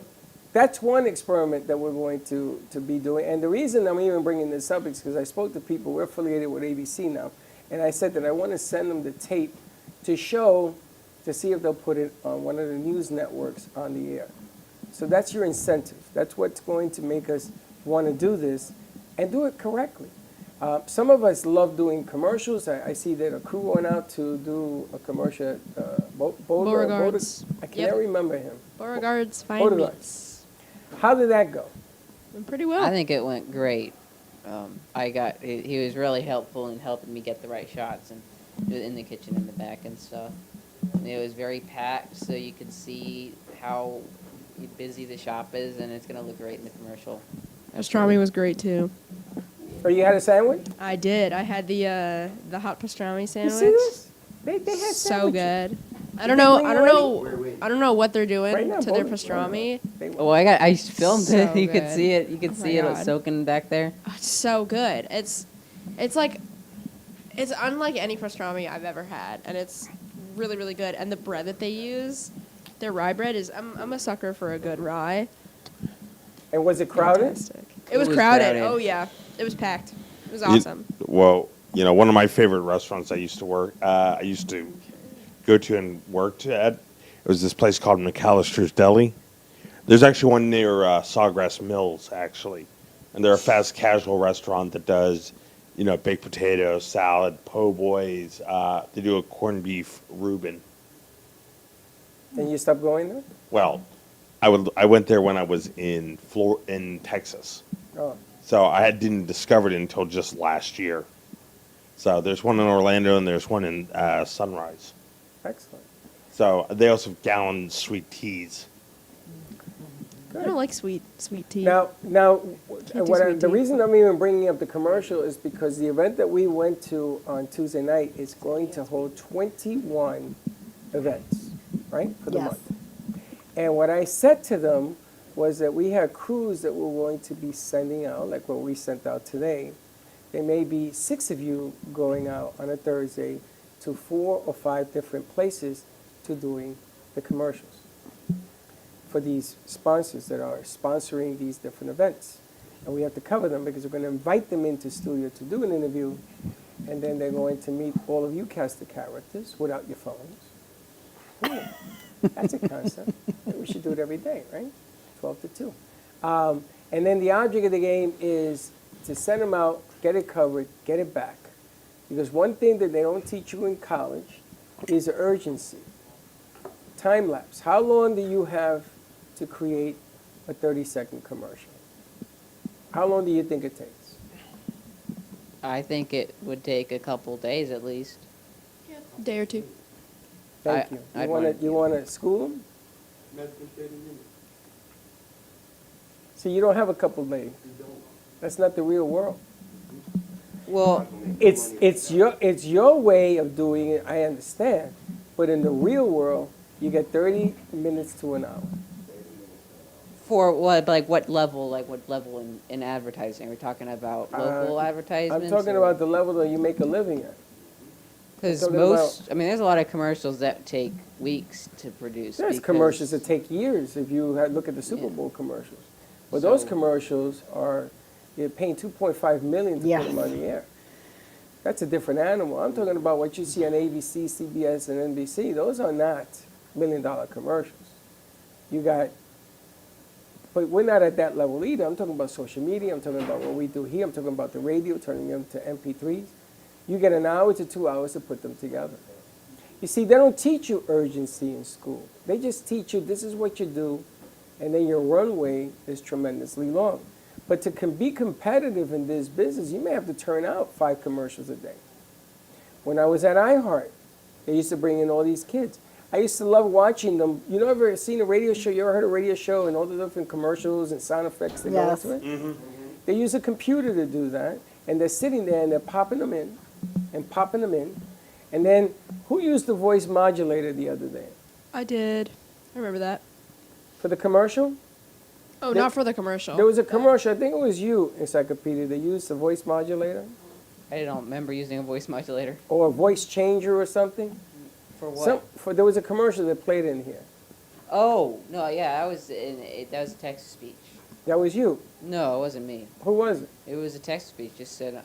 that's one experiment that we're going to be doing. And the reason I'm even bringing this up is because I spoke to people, we're affiliated with ABC now, and I said that I want to send them the tape to show, to see if they'll put it on one of the news networks on the air. So that's your incentive. That's what's going to make us want to do this and do it correctly. Some of us love doing commercials. I see that a crew went out to do a commercial at Beauregard's. I can't Yep. remember him. Beauregard's Fine Beauregard's. Meats. How did that go? Went pretty well. I think it went great. He was really helpful in helping me get the right shots and in the kitchen in the back and stuff. And it was very packed, so you could see how busy the shop is, and it's going to look great in the commercial. Pastrami was great too. Oh, you had a sandwich? I did. I had the hot pastrami You sandwich. see this? They had So sandwiches. good. I Did don't they know. bring I you don't any? know. I don't know what they're doing Right now, to their both- pastrami. Oh, I filmed So it. You could good. see it. You could Oh my see it God. soaking back there. Oh, it's so good. It's like it's unlike any pastrami I've ever had, and it's really really good. And the bread that they use, their rye bread is. I'm a sucker for a good rye. And was it crowded? Fantastic. It was crowded. Oh yeah, it was packed. It was awesome. Well, one of my favorite restaurants I used to go to and worked at, it was this place called McAllister's Deli. There's actually one near Sawgrass Mills, actually. And they're a fast casual restaurant that does, baked potatoes, salad, po' boys. They do a corned beef Reuben. And you stopped going there? Well, I went there when I was in Texas. Oh. So I didn't discover it until just last year. So there's one in Orlando and there's one in Sunrise. Excellent. So they also have gallon sweet teas. I don't like sweet tea. Now, do sweet the tea. reason I'm even bringing up the commercial is because the event that we went to on Tuesday night is going to hold 21 events, right, for the Yes. month. And what I said to them was that we had crews that were going to be sending out, like what we sent out today. There may be 6 of you going out on a Thursday to 4 or 5 different places to doing the commercials for these sponsors that are sponsoring these different events. And we have to cover them because we're going to invite them into studio to do an interview, and then they're going to meet all of you cast of characters without your phones. Yeah, that's a concept. We should do it every day, right? 12 to 2. And then the object of the game is to send them out, get it covered, get it back. Because one thing that they don't teach you in college is urgency. Time lapse. How long do you have to create a 30-second commercial? How long do you think it takes? I think it would take a couple days at least. Day or 2. Thank you. You want to school them? So you don't have a couple days. That's not the real world. Well, it's your way of doing it. I understand, but in the real world, you get 30 minutes to an hour. For what, like what level in advertising? Are we talking about local advertisements? I'm talking about the level that you make a living at. Because there's a lot of commercials that take weeks to produce. There's commercials that take years. If you look at the Super Bowl commercials, well, those commercials you're paying $2.5 million to put them on the air. That's a different animal. I'm talking about what you see on ABC, CBS, and NBC. Those are not $1 million commercials. But we're not at that level either. I'm talking about social media. I'm talking about what we do here. I'm talking about the radio, turning them to MP3s. You get an hour to 2 hours to put them together. You see, they don't teach you urgency in school. They just teach you this is what you do, and then your runway is tremendously long. But to be competitive in this business, you may have to turn out 5 commercials a day. When I was at iHeart, they used to bring in all these kids. I used to love watching them. You know, ever seen a radio show? You ever heard a radio show and all the different commercials and sound effects that go into it? Mm-hmm. They use a computer to do that, and they're sitting there and they're popping them in and popping them in. And then, who used the voice modulator the other day? I did. I remember that. For the commercial? Oh, not for the commercial. There was a commercial, I think it was you, Encyclopedia, that used the voice modulator. I don't remember using a voice modulator. Or a voice changer or something. For what? There was a commercial that played in here. Oh, no, yeah, that was text-to-speech. That was you? No, it wasn't me. Who was it? It was a text-to-speech, just said,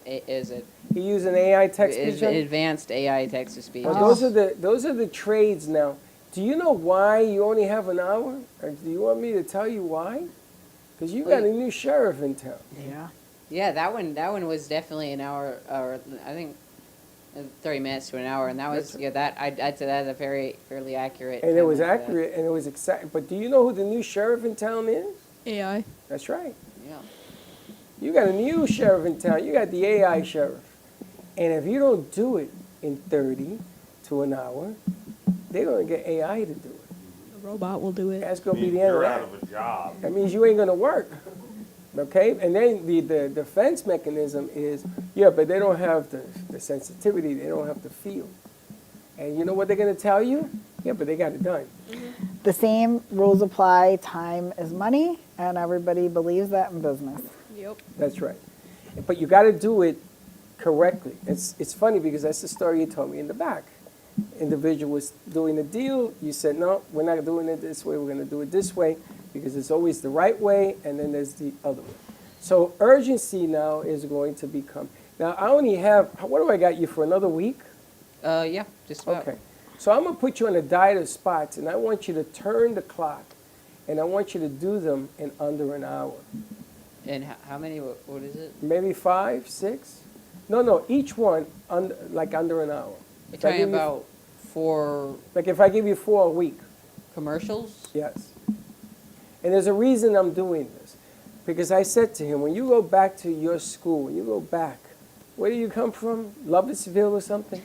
He used an AI text-to-speech? Advanced AI text-to-speech. Well, those are the trades now. Do you know why you only have an hour? Or do you want me to tell you why? Because you got a new sheriff in town. Yeah. Yeah, that one was definitely an hour, or I think 30 minutes to an hour, and that was I'd say that's a fairly accurate. And it was accurate, and it was exciting. But do you know who the new sheriff in town is? AI. That's right. Yeah. You got a new sheriff in town. You got the AI sheriff. And if you don't do it in 30 to an hour, they're going to get AI to do it. The robot will do it. That's going to be the end of that. You're out of a job. That means you ain't going to work. Okay? And then the defense mechanism is, but they don't have the sensitivity. They don't have the feel. And you know what they're going to tell you? Yeah, but they got it done. The same rules apply. Time is money, and everybody believes that in business. Yep. That's right. But you got to do it correctly. It's funny because that's the story you told me in the back. Individual was doing the deal. You said, no, we're not doing it this way. We're going to do it this way because it's always the right way, and then there's the other way. So urgency now is going to become. Now, I only have, what do I got you for another week? Yeah, just about. Okay. So I'm going to put you on a diet of spots, and I want you to turn the clock, and I want you to do them in under an hour. And how many, what is it? Maybe 5, 6? No, each one under an hour. You're talking about 4... Like if I give you 4 a week. Commercials? Yes. And there's a reason I'm doing this. Because I said to him, when you go back to your school, when you go back, where do you come from? Lovettsville or something?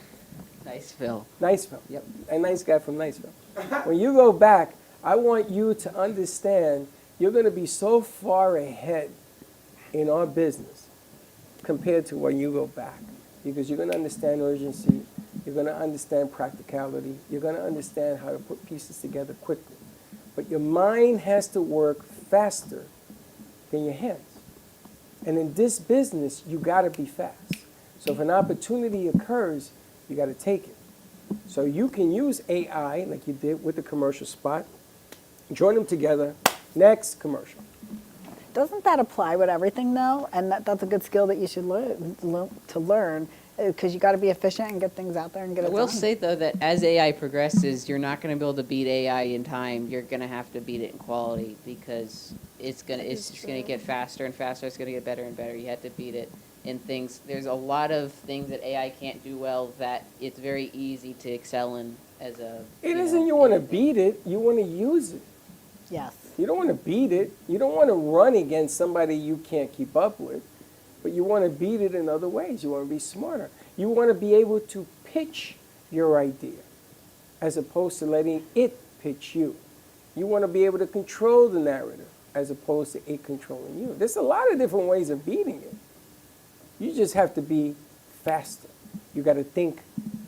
Niceville. Niceville. Yep. A nice guy from Niceville. When you go back, I want you to understand you're going to be so far ahead in our business compared to when you go back. Because you're going to understand urgency. You're going to understand practicality. You're going to understand how to put pieces together quickly. But your mind has to work faster than your hands. And in this business, you got to be fast. So if an opportunity occurs, you got to take it. So you can use AI like you did with the commercial spot, join them together, next commercial. Doesn't that apply with everything though? And that's a good skill that you should learn because you got to be efficient and get things out there and get it I will done. say though that as AI progresses, you're not going to be able to beat AI in time. You're going to have to beat it in quality because it's just going to get faster and faster. It's going to get better and better. You have to beat it in things. There's a lot of things that AI can't do well that it's very easy to excel in as a. It isn't you want to beat it, you want to use it. Yes. You don't want to beat it. You don't want to run against somebody you can't keep up with. But you want to beat it in other ways. You want to be smarter. You want to be able to pitch your idea as opposed to letting it pitch you. You want to be able to control the narrative as opposed to it controlling you. There's a lot of different ways of beating it. You just have to be faster. You got to think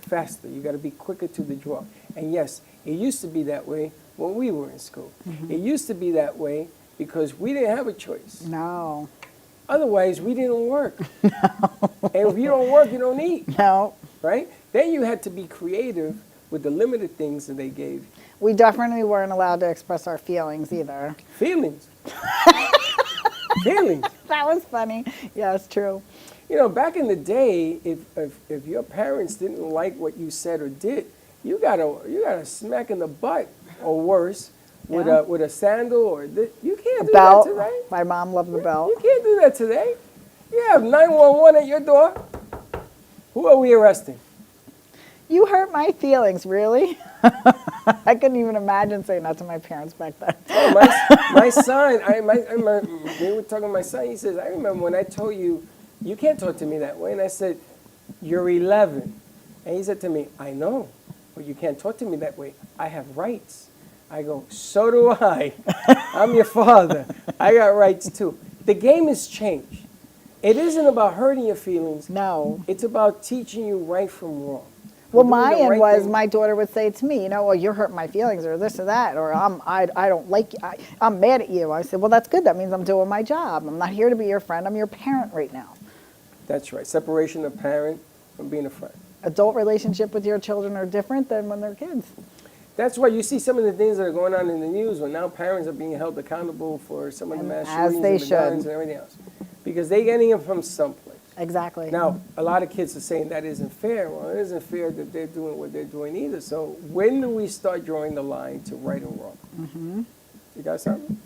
faster. You got to be quicker to the draw. And yes, it used to be that way when we were in school. It used to be that way because we didn't have a choice. No. Otherwise, we didn't work. And if you don't work, you don't eat. No. Right? Then you had to be creative with the limited things that they gave. We definitely weren't allowed to express our feelings either. Feelings. Feelings. That was funny. Yeah, it's true. You know, back in the day, if your parents didn't like what you said or did, you got a smack in the butt or worse with a sandal or you can't do belt. that today. My mom loved the belt. You can't do that today. You have 911 at your door. Who are we arresting? You hurt my feelings, really? I couldn't even imagine saying that to my parents back then. Oh, my son, we were talking to my son, he says, I remember when I told you, you can't talk to me that way. And I said, you're 11. And he said to me, I know, but you can't talk to me that way. I have rights. I go, so do I. I'm your father. I got rights too. The game has changed. It isn't about hurting your feelings. No. It's about teaching you right from wrong. Well, mine was my daughter would say to me, you know, well, you're hurting my feelings or this or that, or I don't like you. I'm mad at you. I said, well, that's good. That means I'm doing my job. I'm not here to be your friend. I'm your parent right now. That's right. Separation of parent from being a friend. Adult relationship with your children are different than when they're kids. That's why you see some of the things that are going on in the news when now parents are being held accountable for some of the mass shootings and the guns and everything else. Because they're getting it from someplace. Exactly. Now, a lot of kids are saying that isn't fair. Well, it isn't fair that they're doing what they're doing either. So when do we start drawing the line to right and wrong? Mm-hmm. You got something?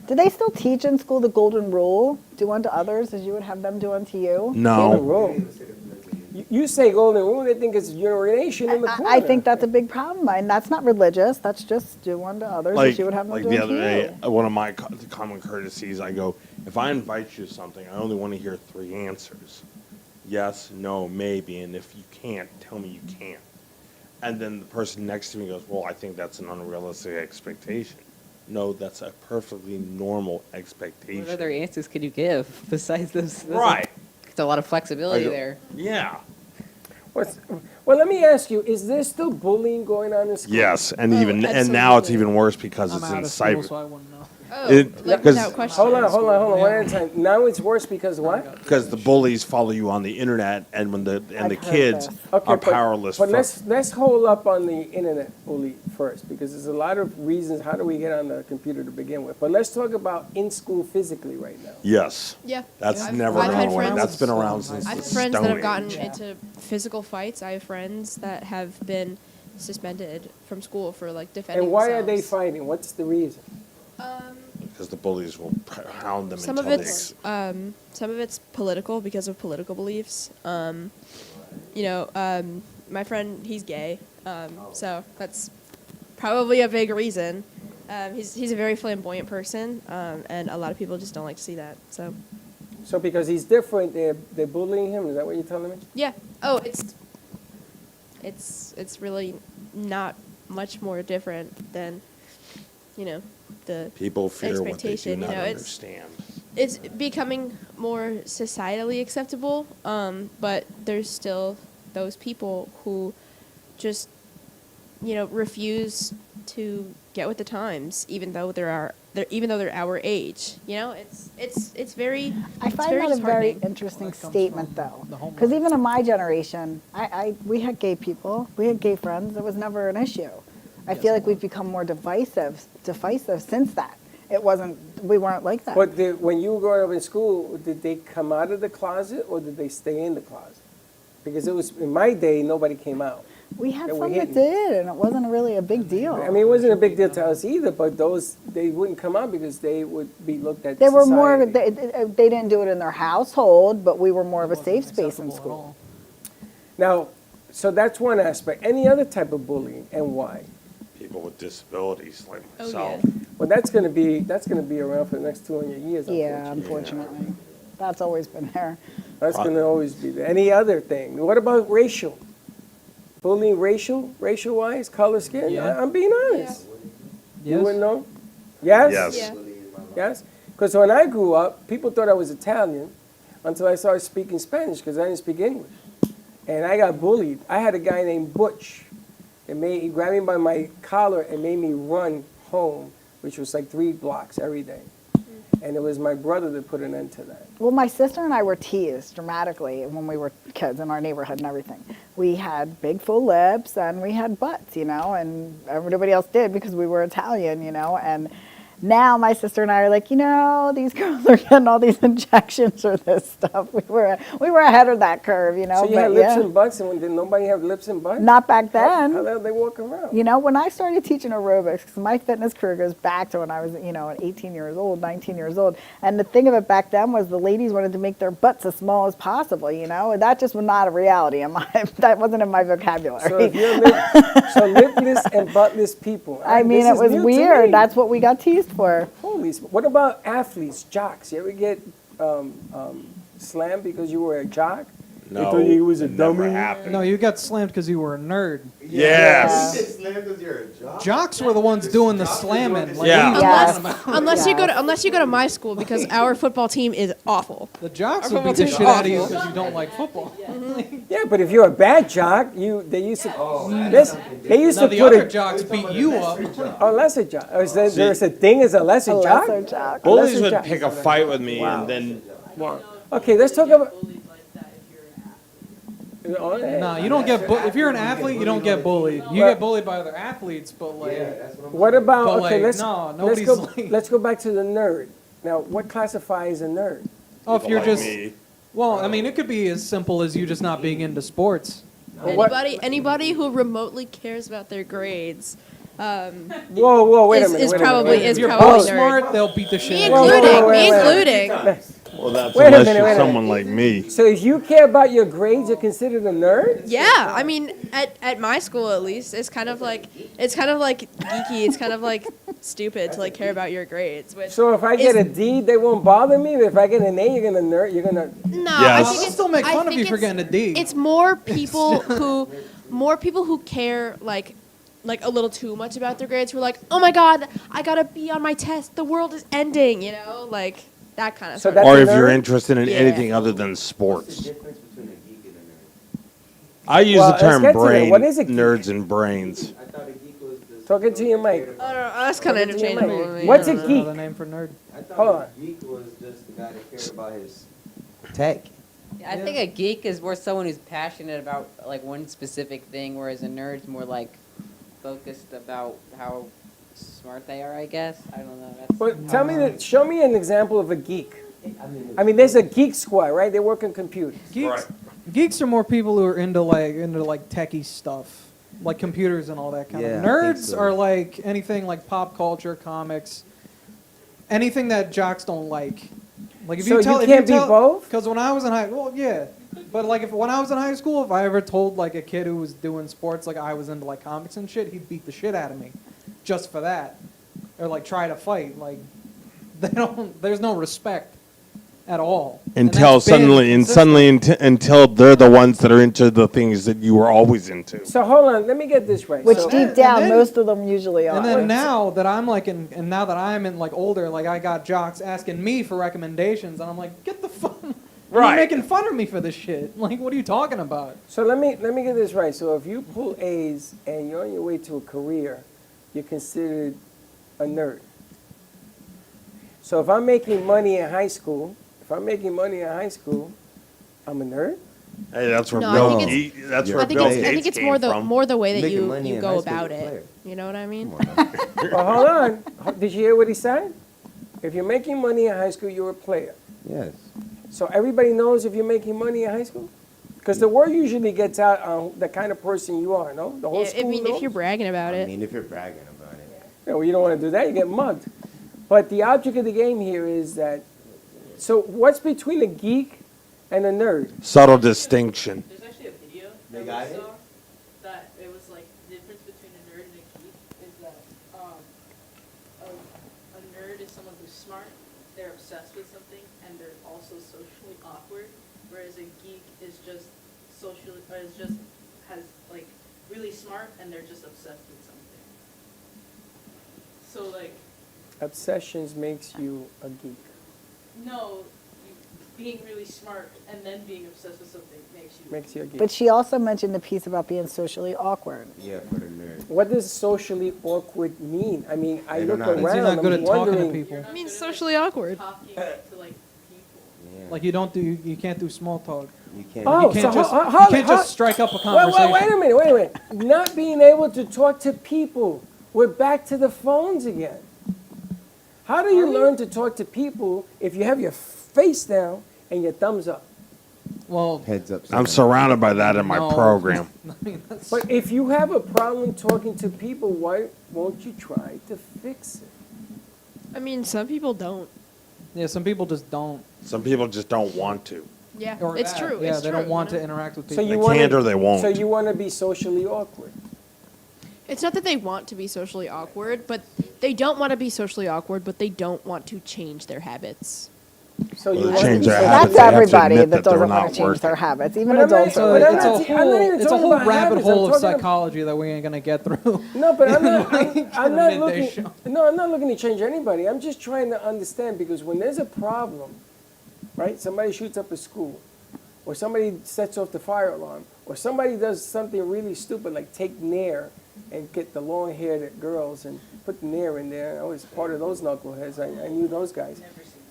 Do they still teach in school the golden rule? Do unto others as you would have them do unto you? No. Golden rule. You say golden rule, they think it's urination in the corner. I think that's a big problem. And that's not religious. That's just do unto others as you would have them like do the unto other you. day, one of my common courtesies, I go, if I invite you to something, I only want to hear 3 answers. Yes, no, maybe, and if you can't, tell me you can't. And then the person next to me goes, well, I think that's an unrealistic expectation. No, that's a perfectly normal expectation. What other answers could you give besides those? Right. It's a lot of flexibility there. Yeah. Well, let me ask you, is there still bullying going on in school? Yes, and now it's even worse because it's in cyber. So I wouldn't know. Without question. Hold on. One at a time. Now it's worse because what? Because the bullies follow you on the internet, and when the kids are powerless. But let's hold up on the internet bully first, because there's a lot of reasons. How do we get on the computer to begin with? But let's talk about in school physically right now. Yes. Yeah. That's I've never had gone away. friends- That's been around since I the have friends Stone that have gotten Age. into physical fights. I have friends that have been suspended from school for like defending And why themselves. are they fighting? What's the reason? Because the bullies will hound them Some of until it's political because of political beliefs. My friend, he's gay, so that's probably a big reason. He's a very flamboyant person, and a lot of people just don't like to see that. So because he's different, they're bullying him. Is that what you're telling me? Yeah. Oh, it's really not much more different than, the people fear what they do expectation. not You know, understand. it's becoming more societally acceptable, but there's still those people who just, refuse to get with the times, even though they're our age. You know, it's very. I find that a very interesting statement, though, because even in my generation, we had gay people, we had gay friends. It was never an issue. I feel like we've become more divisive since that. We weren't like that. But when you were growing up in school, did they come out of the closet or did they stay in the closet? Because it was, in my day, nobody came out. We had some that did, and it wasn't really a big deal. I mean, it wasn't a big deal to us either, but they wouldn't come out because they would be looked at They were society. more, they didn't do it in their household, but we were more of a safe space in school. Now, so that's one aspect. Any other type of bullying and why? People with disabilities like Oh, myself. Well, that's going to be around for the next 200 years. Yeah, unfortunately. That's always been there. That's going to always be there. Any other thing? What about racial? Bullying racial-wise, color, skin? Yeah. I'm being honest. Yeah. You wouldn't know? Yes? Yes. Yeah. Yes? Because when I grew up, people thought I was Italian until I started speaking Spanish because I didn't speak English. And I got bullied. I had a guy named Butch. He grabbed me by my collar and made me run home, which was like 3 blocks every day. And it was my brother that put an end to that. Well, my sister and I were teased dramatically when we were kids in our neighborhood and everything. We had big full lips and we had butts, and everybody else did because we were Italian, and now my sister and I are like, these girls are getting all these injections or this stuff. We were ahead of that curve, So you had lips and butts, and did nobody have lips and butts? Not back then. How did they walk around? When I started teaching aerobics, 'cause my fitness career goes back to when I was, 18 years old, 19 years old. And the thing of it back then was the ladies wanted to make their butts as small as possible, and that just was not a reality. That wasn't in my vocabulary. So if you're lipless and buttless people. I mean, it was weird. That's what we got teased for. Holy, what about athletes, jocks? You ever get slammed because you were a jock? No, they thought you was a it never dummy. happened. No, you got slammed because you were a nerd. Yes. You get slammed because you're a jock? Jocks were the ones doing the slamming. Like, Yeah. what are you talking about? Unless you go to my school, because our football team is awful. The jocks Our will beat football the team's shit out of you awful. because you don't like football. Yeah, but if you're a bad jock, they used to they used Now to the put other a jocks beat you up. Oh, lesser jock. Oh, is there's a thing as a lesser jock? Lesser jock. Bullies lesser would jock. pick a fight with me and then Okay, let's talk about. No, you don't get. If you're an athlete, you don't get bullied. You get bullied by other athletes, but like. What about? But, Okay, like, let's no, nobody's let's go back to the nerd. Now, what classifies a nerd? Oh, if People you're like just. me. Well, I mean, it could be as simple as you just not being into sports. Anybody who remotely cares about their grades. Whoa, wait a minute. Is wait a minute, probably wait a minute. is If you're probably both nerd. smart, they'll beat the shit Me out of you. including. wait, Me wait. including. well, that's Wait a unless minute, you're wait a someone like me. So if you care about your grades, you're considered a nerd? Yeah, I mean, at my school at least, it's kind of like geeky. It's kind of like stupid to like care about your grades. Which So if I get a D, they won't bother me. But if I get an A, you're gonna nerd. You're gonna. no, Yes. I think I'll still make fun of you for getting a D. It's more people who care like a little too much about their grades. Who are like, oh my god, I got a B on my test. The world is ending. Like that kind of. So stuff. that's Or a if you're nerd? interested in Yeah. anything other than sports. I use Well, the term let's get to that. brain, What is a geek? nerds and brains. Talking to your mic. I don't know. That's kind of Talking to your interchangeable. mic. to me. What's I a don't know. geek? Another name for nerd. Hold on. Geek was just the guy that cared about his tech. I think a geek is more someone who's passionate about like one specific thing, whereas a nerd's more like focused about how smart they are. I guess I don't know. That's Show me an example of a geek. I mean, there's a geek squad, right? They work on computers. Geeks are more people who are into like techie stuff, like computers and all that kind Yeah, of. I think Nerds so. are like anything like pop culture, comics, anything that jocks don't like. Like if So you tell, you can't be both? Because when I was in but like when I was in high school, if I ever told like a kid who was doing sports like I was into like comics and shit, he'd beat the shit out of me, just for that, or like try to fight. Like there's no respect at all. Until until they're the ones that are into the things that you were always into. So hold on, let me get this right. Which So- deep down, most of them usually are. And then now that I'm like and now that I'm in like older, like I got jocks asking me for recommendations, and I'm like, get the fuck. You're Right. making fun of me for this shit. Like, what are you talking about? So let me get this right. So if you pull A's and you're on your way to a career, you're considered a nerd. So if I'm making money in high school, I'm a nerd? Hey, that's where No, Bill I think Gates, it's, that's I where think Bill it's, I Gates think it's came more the from. more the way that Making money you in go high school, about you're a it. player. You know what I mean? Well, hold on. Did you hear what he said? If you're making money in high school, you're a player. Yes. So everybody knows if you're making money in high school? Because the word usually gets out on the kind of person you are, no? The whole Yeah, school I mean, knows? if you're bragging about I it. mean, if you're bragging about it. Yeah, well, you don't want to do that. You get mugged. But the object of the game here is that, so what's between a geek and a nerd? Subtle distinction. There's actually a video They that got we it? saw that it was like the difference between a nerd and a geek is that a nerd is someone who's smart, they're obsessed with something, and they're also socially awkward, whereas a geek is just socially, or is just has like really smart and they're just obsessed with something. So like Obsessions makes you a geek. no, being really smart and then being obsessed with something makes you a geek. But she also mentioned the piece about being socially awkward. Yeah, for the nerd. What does socially awkward mean? I mean, I They look don't know. around, He's not good I'm at talking to wondering. people. I mean, socially awkward. talking to like Like you don't do, you can't do small talk. You can't. Oh, you can't so just, hold- you can't hold- just strike up a Wait conversation. a minute. Not being able to talk to people. We're back to the phones again. How do you learn to talk to people if you have your face down and your thumbs up? Well, heads up. I'm surrounded by that in my No. program. But if you have a problem talking to people, why won't you try to fix it? I mean, some people don't. Yeah, some people just don't. Some people just don't want to. Yeah, Or- it's true. Yeah, it's they true, don't want you know? to interact with So people. you They want can't or they won't. So you want to be socially awkward. It's not that they want to be socially awkward, but they don't want to be socially awkward, but they don't want to change their habits. So Well, you to want change to their be habits, That's they have to everybody admit that that they're doesn't want not to change their working. habits. Even But I'm adults not- are but like I'm It's not a I'm not even whole, it's a talking whole about rabbit habits, hole I'm of talking about- psychology that we ain't gonna get through. No, but I'm not. I'm not midday looking. show. No, I'm not looking to change anybody. I'm just trying to understand because when there's a problem, right? Somebody shoots up a school, or somebody sets off the fire alarm, or somebody does something really stupid like take Nair and get the long-haired girls and put Nair in there. I was part of those knuckleheads. I knew those guys.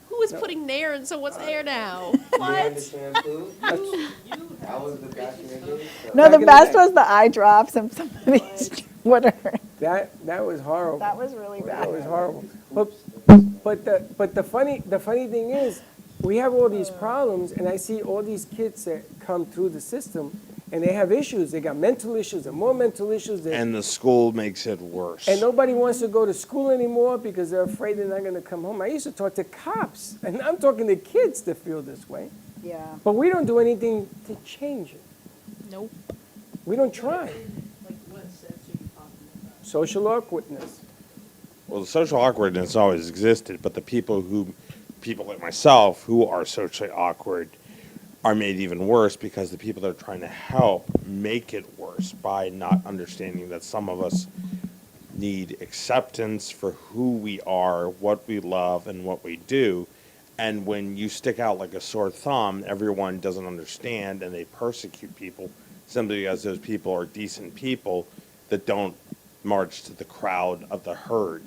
Who is putting Nair in someone's hair now? What? The shampoo? That was the best shampoo. No, Back the in the best day. was the eye drops and somebody's whatever. That was horrible. That was really bad. That was horrible. But the funny thing is, we have all these problems, and I see all these kids that come through the system, and they have issues. They got mental issues and more mental issues. And the school makes it worse. And nobody wants to go to school anymore because they're afraid they're not going to come home. I used to talk to cops, and I'm talking to kids that feel this way. Yeah. But we don't do anything to change it. Nope. We don't try. like what sense are you talking about? Social awkwardness. Well, the social awkwardness always existed, but the people like myself, who are socially awkward, are made even worse because the people that are trying to help make it worse by not understanding that some of us need acceptance for who we are, what we love, and what we do. And when you stick out like a sore thumb, everyone doesn't understand and they persecute people simply because those people are decent people that don't march to the crowd of the herd.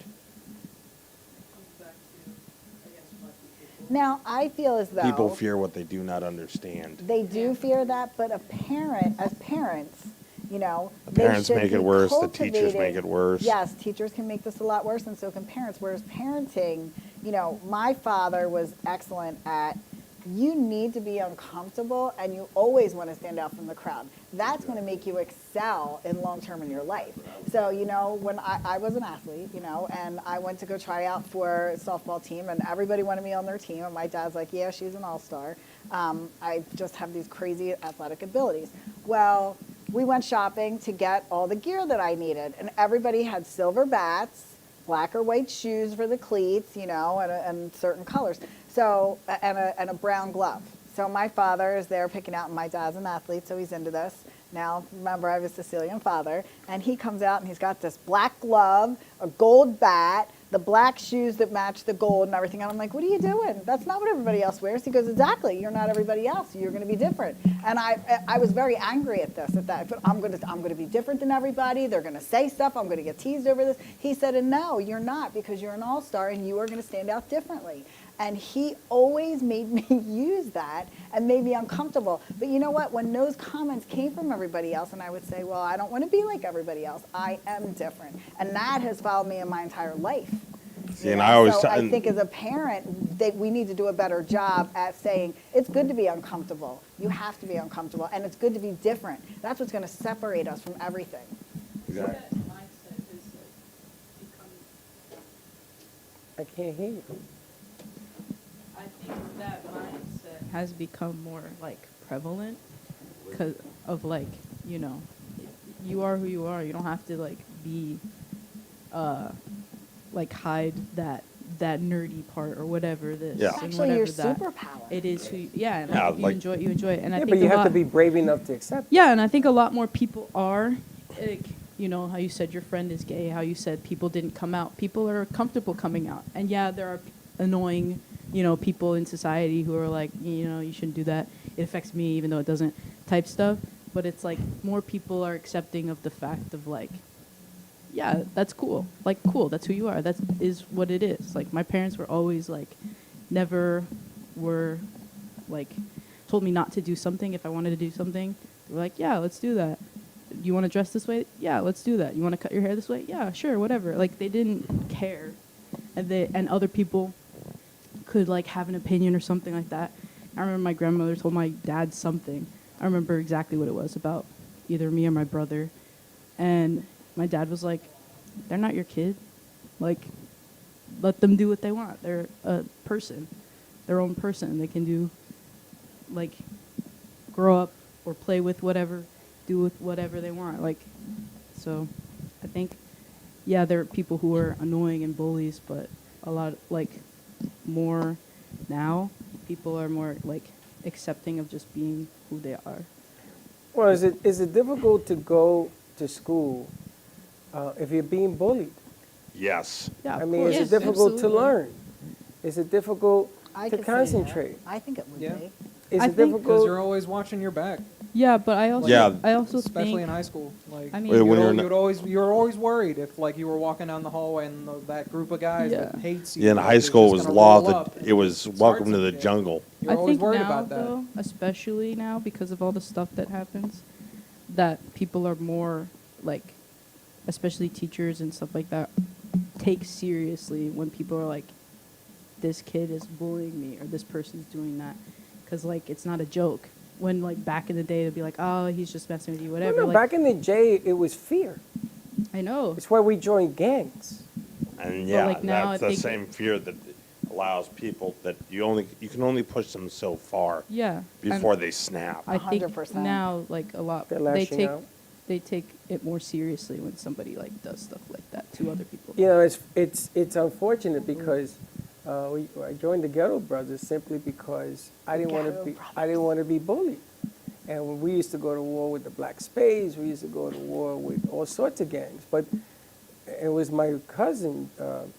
Now, I feel as though People fear what they do not understand. they do fear that, but as parents, you know, The they parents should make be it worse, the teachers cultivating- make it worse. Yes, teachers can make this a lot worse, and so can parents. Whereas parenting, you know, my father was excellent at, you need to be uncomfortable, and you always want to stand out from the crowd. That's going to make you excel in long term in your life. So, you know, when I was an athlete, you know, and I went to go try out for a softball team, and everybody wanted me on their team, and my dad's like, yeah, she's an all-star. I just have these crazy athletic abilities. Well, we went shopping to get all the gear that I needed, and everybody had silver bats, black or white shoes for the cleats, you know, and certain colors. So, and a brown glove. So my father is there picking out, and my dad's an athlete, so he's into this. Now, remember, I have a Sicilian father, and he comes out and he's got this black glove, a gold bat, the black shoes that match the gold and everything. And I'm like, what are you doing? That's not what everybody else wears. He goes, exactly. You're not everybody else. You're going to be different. And I was very angry at this, at that. I'm going to be different than everybody. They're going to say stuff. I'm going to get teased over this. He said, and no, you're not, because you're an all-star and you are going to stand out differently. And he always made me use that and made me uncomfortable. But you know what? When those comments came from everybody else, and I would say, well, I don't want to be like everybody else. I am different. And that has followed me in my entire life. See, and I always I think as a parent, we need to do a better job at saying, it's good to be uncomfortable. You have to be uncomfortable. And it's good to be different. That's what's going to separate us from everything. Exactly. I can't hear you. I think that mindset has become more like prevalent because of like, you know, you are who you are. You don't have to like be, like hide that nerdy part or whatever this. Yeah. And Actually, your whatever that superpower. It is who, yeah, and Yeah, like, you like- enjoy it. And I Yeah, think but you a have lot, to be brave enough to accept it. yeah, and I think a lot more people are, like, you know, how you said your friend is gay, how you said people didn't come out. People are comfortable coming out. And yeah, there are annoying, you know, people in society who are like, you know, you shouldn't do that. It affects me even though it doesn't, type stuff. But it's like more people are accepting of the fact of like, yeah, that's cool. Like, cool, that's who you are. That is what it is. Like, my parents were always like, never were like, told me not to do something if I wanted to do something. They were like, yeah, let's do that. You want to dress this way? Yeah, let's do that. You want to cut your hair this way? Yeah, sure, whatever. Like, they didn't care. And other people could like have an opinion or something like that. I remember my grandmother told my dad something. I remember exactly what it was about either me or my brother. And my dad was like, they're not your kid. Like, let them do what they want. They're a person, their own person. They can do, like, grow up or play with whatever, do with whatever they want. Like, so I think, yeah, there are people who are annoying and bullies, but a lot, like, more now, people are more, like, accepting of just being who they are. Well, is it difficult to go to school if you're being bullied? Yes. Yeah, I mean, is it difficult to learn? Is it difficult I to could see concentrate? that. I think it would Yeah. be. Is I it think- Because difficult? you're always watching your back. Yeah, but I also, Yeah. I also Especially think, in high school. Like, I mean, Wait, when you're in- you're always worried if like you were walking down the hallway and that group of guys that Yeah. hates you. Yeah, in like, high is school just was gonna law roll that up and it was start welcome to some the shit. jungle. You're I always think worried now, about that. though, especially now because of all the stuff that happens, that people are more like, especially teachers and stuff like that, take seriously when people are like, this kid is bullying me or this person's doing that, because like it's not a joke. When like back in the day, they'd be like, oh, he's just messing with you, whatever. No, like, back in the day, it was fear. I know. It's why we joined gangs. And yeah, like, now that's I the think- same fear that allows people that you can only push them so far Yeah. before And they snap. I think 100%. now, like a lot, They're they lashing take out. they take it more seriously when somebody like does stuff like that to other people. You know, it's unfortunate because I joined the Ghetto Brothers simply because I didn't want to be bullied. And when we used to go to war with the Black Spades, we used to go to war with all sorts of gangs. But it was my cousin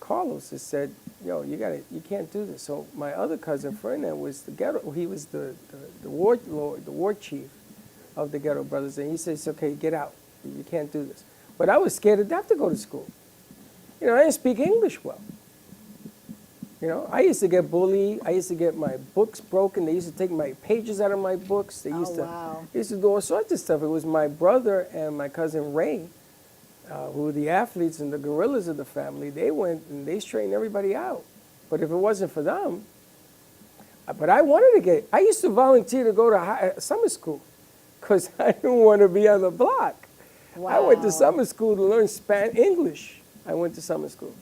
Carlos that said, "Yo, you can't do this." So my other cousin Ferdinand was the ghetto. He was the war lord, the war chief of the Ghetto Brothers, and he says, "Okay, get out. You can't do this." But I was scared to death to go to school. You know, I didn't speak English well. You know, I used to get bullied. I used to get my books broken. They used to take my pages out of my books. They used to do all sorts of stuff. It was my brother and my cousin Ray, who were the athletes and the gorillas of the family. They went and they straightened everybody out. But if it wasn't for them, but I used to volunteer to go to summer school because I didn't want to be on the block. I went to summer school to learn English. I went to summer school.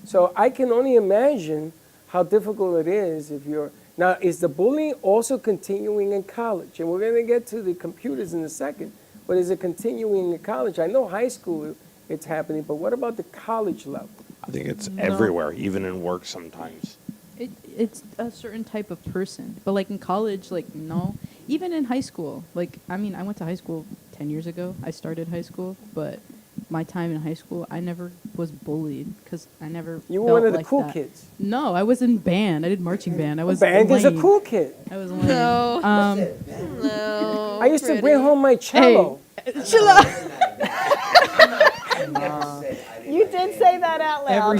So I can only imagine how difficult it is if you're... Now, is the bullying also continuing in college? And we're going to get to the computers in a second, but is it continuing in college? I know high school it's happening, but what about the college level? I think it's everywhere, even in work sometimes. It's a certain type of person, but like in college, like no. Even in high school, like I mean, I went to high school 10 years ago. I started high school, but my time in high school, I never was bullied because I never. You were felt one of the like cool that. kids. No, I was in band. I did marching band. I was Band is a lame. cool kid. I was lame. No. No. I used to bring home my cello. Chill out. You did say that out loud.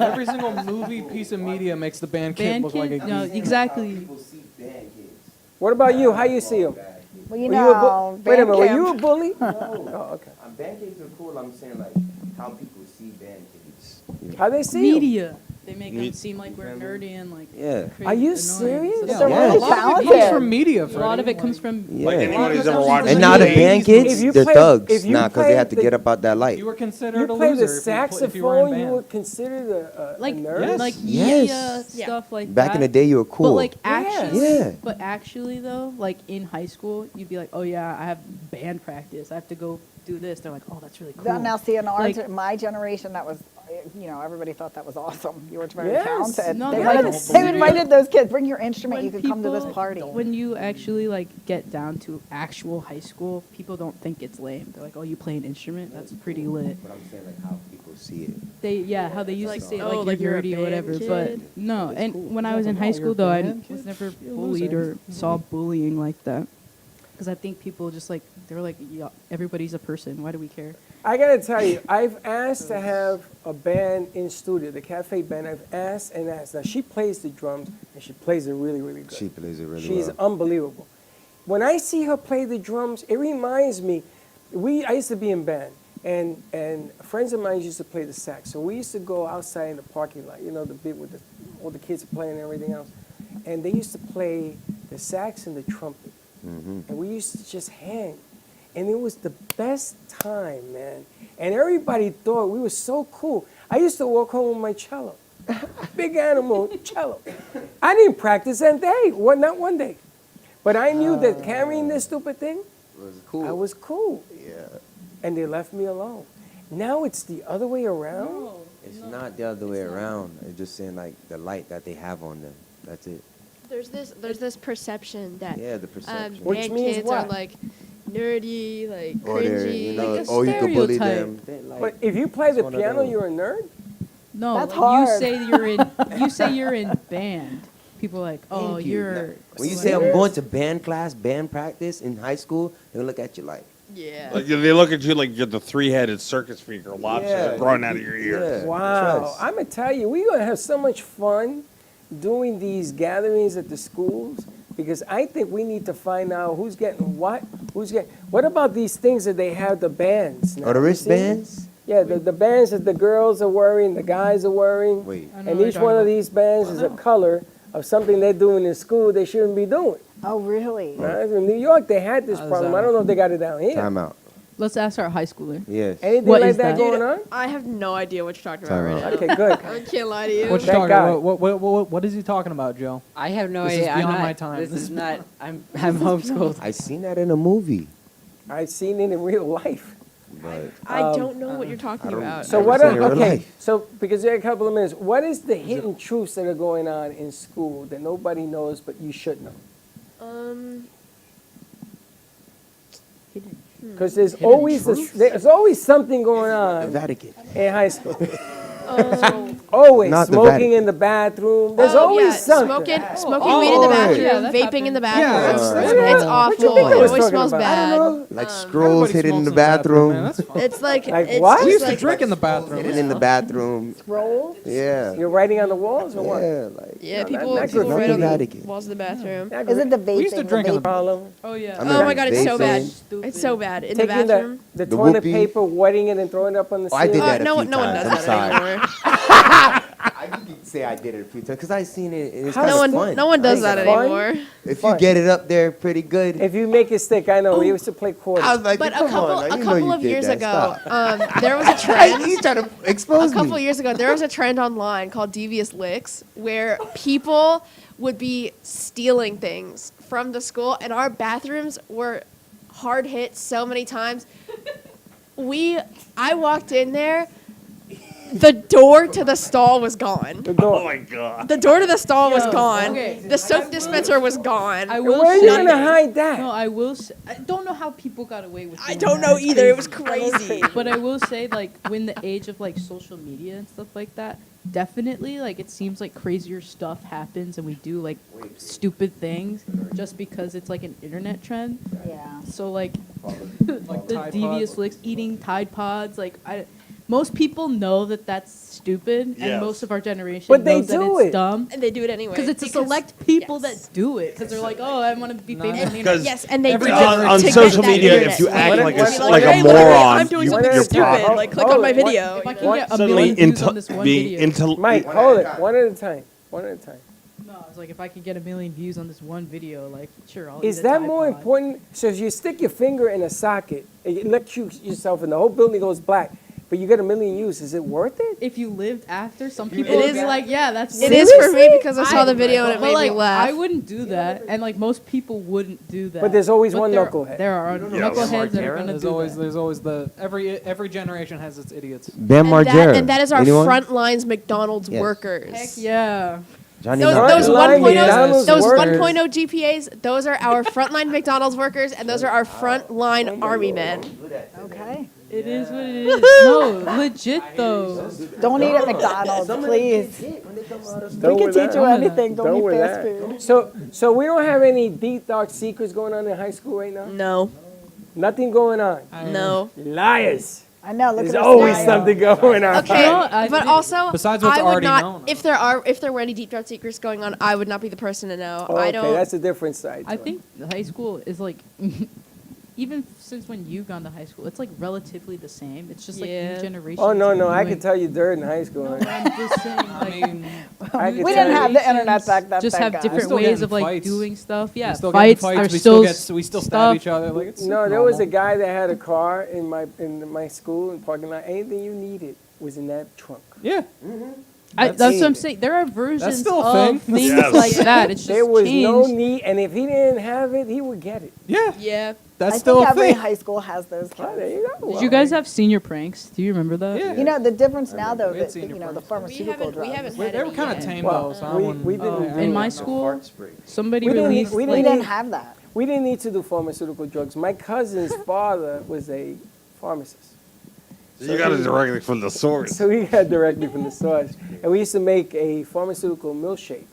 Every single movie piece of media makes the band kid look like a geek. No, exactly. What about you? How you see him? Well, you Were you a know, wait a minute. Were band you a camp- bully? Oh, okay. Band kids are cool. I'm saying like how people see band kids. How they see you? Media. They make them seem like we're nerdy and like. Yeah. crazy, Are you annoying. serious? So They're that's- really A lot of it comes talented. from media, A lot of it comes from. Yeah. Like anyone who's ever watched. And now the NBA, band kids, If you they're play- thugs if you now because they play have to the- get up out that light. You were You considered a play loser the if you were in saxophone. You band. were considered a Like nerd. like Yes. media stuff like Back that. in the day, you were cool. But like actually, Yeah. but actually though, like in high school, you'd be like, oh yeah, I have band practice. I have to go do this. They're like, oh, that's really cool. Now, see, in Like- my generation, that was, everybody thought that was awesome. You were very Yes. talented. No, they, that wanted, is- they invited those kids, bring your instrument, When you can come to this people- party. When you actually like get down to actual high school, people don't think it's lame. They're like, oh, you play an instrument? That's pretty lit. But I'm saying like how people see it. How they used to say oh, like like you're you're a nerdy or band whatever. kid? But no, and when I was in high school though, I was never bullied or saw bullying like that. Because I think people just like they're like, yeah, everybody's a person. Why do we care? I gotta tell you, I've asked to have a band in studio, the cafe band. I've asked and asked. Now she plays the drums and she plays it really, really good. She plays it really She's well. unbelievable. When I see her play the drums, it reminds me. I used to be in band, and friends of mine used to play the sax. So we used to go outside in the parking lot, the bit with all the kids playing and everything else, and they used to play the sax and the trumpet, and we used to just hang. And it was the best time, man. And everybody thought we were so cool. I used to walk home with my cello. Big animal cello. I didn't practice that day, not one day. But I knew that carrying this stupid thing, was cool. I was cool. Yeah. And they left me alone. Now it's the other way around. It's not the other way around. It's just saying like the light that they have on them. That's it. There's this perception that Yeah, the perception. Which band means kids what? are like nerdy, like Or they're, cringy. Like a or you could bully stereotype. them. But if you play the one of piano, those. you're a nerd? No, That's you hard. say you're in band. People are like, oh, Thank you. you're. When you say I'm going to band class, band practice in high school, they look at you like, Yeah. Like, they look at you like you're the three-headed circus freak or lobster Yeah. growing out of your ears. Yeah. Wow. Trust. I'm going to tell you, we're going to have so much fun doing these gatherings at the schools because I think we need to find out who's getting what, What about these things that they have, the bands? now? oh, the You seen them? wristbands? Yeah, the bands that the girls are wearing, the guys are wearing. Wait. I know And what each you're one of talking these bands is a color of something they're doing in school they shouldn't be doing. Oh, really? Right? In New York, they had this How's problem. that? I don't know if they got it down here. Time out. about. Let's ask our high schooler. Yes. Anything What like is that that? going on? I have no idea what you're talking about Time right out. now. Okay, good. I can't lie to you. What you Thank talking God. about? What is he talking about, Joe? I have no This is idea. I'm beyond not, my time. This This is is not. I'm homeschooled. I seen that in a movie, I've seen it in real life. but I don't know what you're talking I don't- about. So Never what seen are, it in real okay, life. so because you have a couple of minutes, what is the hidden truths that are going on in school that nobody knows but you should know? Because there's always something going the on Vatican. in high school. Always Not the smoking Vatican. in the bathroom. There's Oh, always yeah, something. smoking weed in the bathroom, Yeah, that's vaping in the happened. bathroom. Yeah, It's What awful. you think I It was always talking smells about? bad. I don't know. Like scrolls Everybody hidden in smokes the bathroom. Man, that's fine. It's like Like what? It's We used to like, drink in the bathroom. Hidden in the bathroom. Roll? Yeah. You're writing on the walls or what? Yeah, like yeah, No, people not people good. write Not on the the Vatican. walls of the bathroom. Not Is it the vaping? We used to drink in the problem? Oh yeah. I remember Oh my god, it's so bad. vaping. It's so bad in the Taking bathroom. the The toilet whoopee. paper, wetting it and throwing it up on the Oh, I did ceiling. that a no few one times. does I'm that sorry. anymore. I can say I did it a few times because I seen it. And it's How- kind No of one, fun. no one does Is that it fun? anymore. If Fun. you get it up there pretty good. If you make it stick, I know. We used to play quarters. I was like, But come a couple, on, now, a you know couple you of did years that. ago, Stop. there was a trend. You trying to expose A couple me. years ago, there was a trend online called Devious Licks, where people would be stealing things from the school, and our bathrooms were hard hit so many times. I walked in there. The door to the stall was gone. Oh my god. The door to the stall was gone. okay. The soap dispenser was gone. I will Where are say, you gonna hide that? No, I will. I don't know how people got away with. I doing don't that. know It's either. It was crazy. But I will say, like, when the age of like social media and stuff like that, definitely, like, it seems like crazier stuff happens, and we do like stupid things just because it's like an internet trend. Yeah. So like, Like the Tide devious Pods. flicks, eating Tide Pods, like most people know that that's stupid, Yes. and most of our generation But they knows that do it's it. dumb. And they do it anyway. Because it's a select people that do it. Because they're like, oh, I want to be famous on the internet. Yes, and they Every do generation- it On to get social that media, internet if you fame. act like What- a like hey, a look at me, moron, I'm doing you, something you're stupid. proud. Like, click on my video. If I you can know? get a Suddenly, million views on this one video. Mike, hold it. One at a time. One at a time. No, I was like, if I could get a million views on this one video, like, sure, I'll Is eat a that Tide more Pod. important? So if you stick your finger in a socket, it electrocutes yourself, and the whole building goes black, but you get a million views. Is it worth it? If you lived after, some people It would is- be like, yeah, that's It is for me because I saw the video and it but made like, me laugh. I wouldn't do that, and like most people wouldn't do that. But there's always one there, knucklehead. There are knuckleheads that are gonna do that. There's always the every generation has its idiots. Bam And that, Margera. and that is our Anyone? front lines McDonald's Yes. workers. Heck yeah. Johnny Those, Knoxville. those Frontline 1.0 McDonald's those workers. 1.0 GPAs, those are our frontline McDonald's workers, and those are our frontline army men. Okay. It is what it is. No, legit though. Don't eat at McDonald's, please. Done We can with teach that. you anything. Don't Done eat with fast that. food. So we don't have any deep dark secrets going on in high school right now. No, Nothing going on. no. Liars. I know. Look There's at us always now. something going on. Okay, I but think- also, Besides what's I would already not. known. If there were any deep dark secrets going on, I would not be the person to know. Oh, I okay, don't. that's a different side. I to it. think high school is like, even since when you've gone to high school, it's like relatively the same. It's just like Yeah. new generations. Oh no, no, I doing- could tell you dirt in high school. No, I'm just saying, like, I new could We tell didn't you. have the internet back then. just thank have God. different still ways getting of like fights. doing stuff. Yeah, We still get fights are fights. still We still stab stuff. each other. Like it's No, there was a normal. guy that had a car in my school in parking lot. Anything you needed was in that trunk. Yeah. That's what I'm it. saying. There are versions still a of thing. things Yes. like that. It's just There was no changed. need, and if he didn't have it, he would get it. Yeah. Yeah. That's I still think a every thing. high school has those Oh, kids. there you go. Did you guys have senior pranks? Do you remember that? Yeah. You know the difference now, though, We had that senior you know the pranks. pharmaceutical drugs. We haven't They had were any kind of yet. tame Well, though. So we I wouldn't- didn't In do my it. school, somebody We didn't released need- we We like, didn't have that. We didn't need to do pharmaceutical drugs. My cousin's father was a pharmacist. You got it directly from the source. So we got directly from the source. And we used to make a pharmaceutical milkshake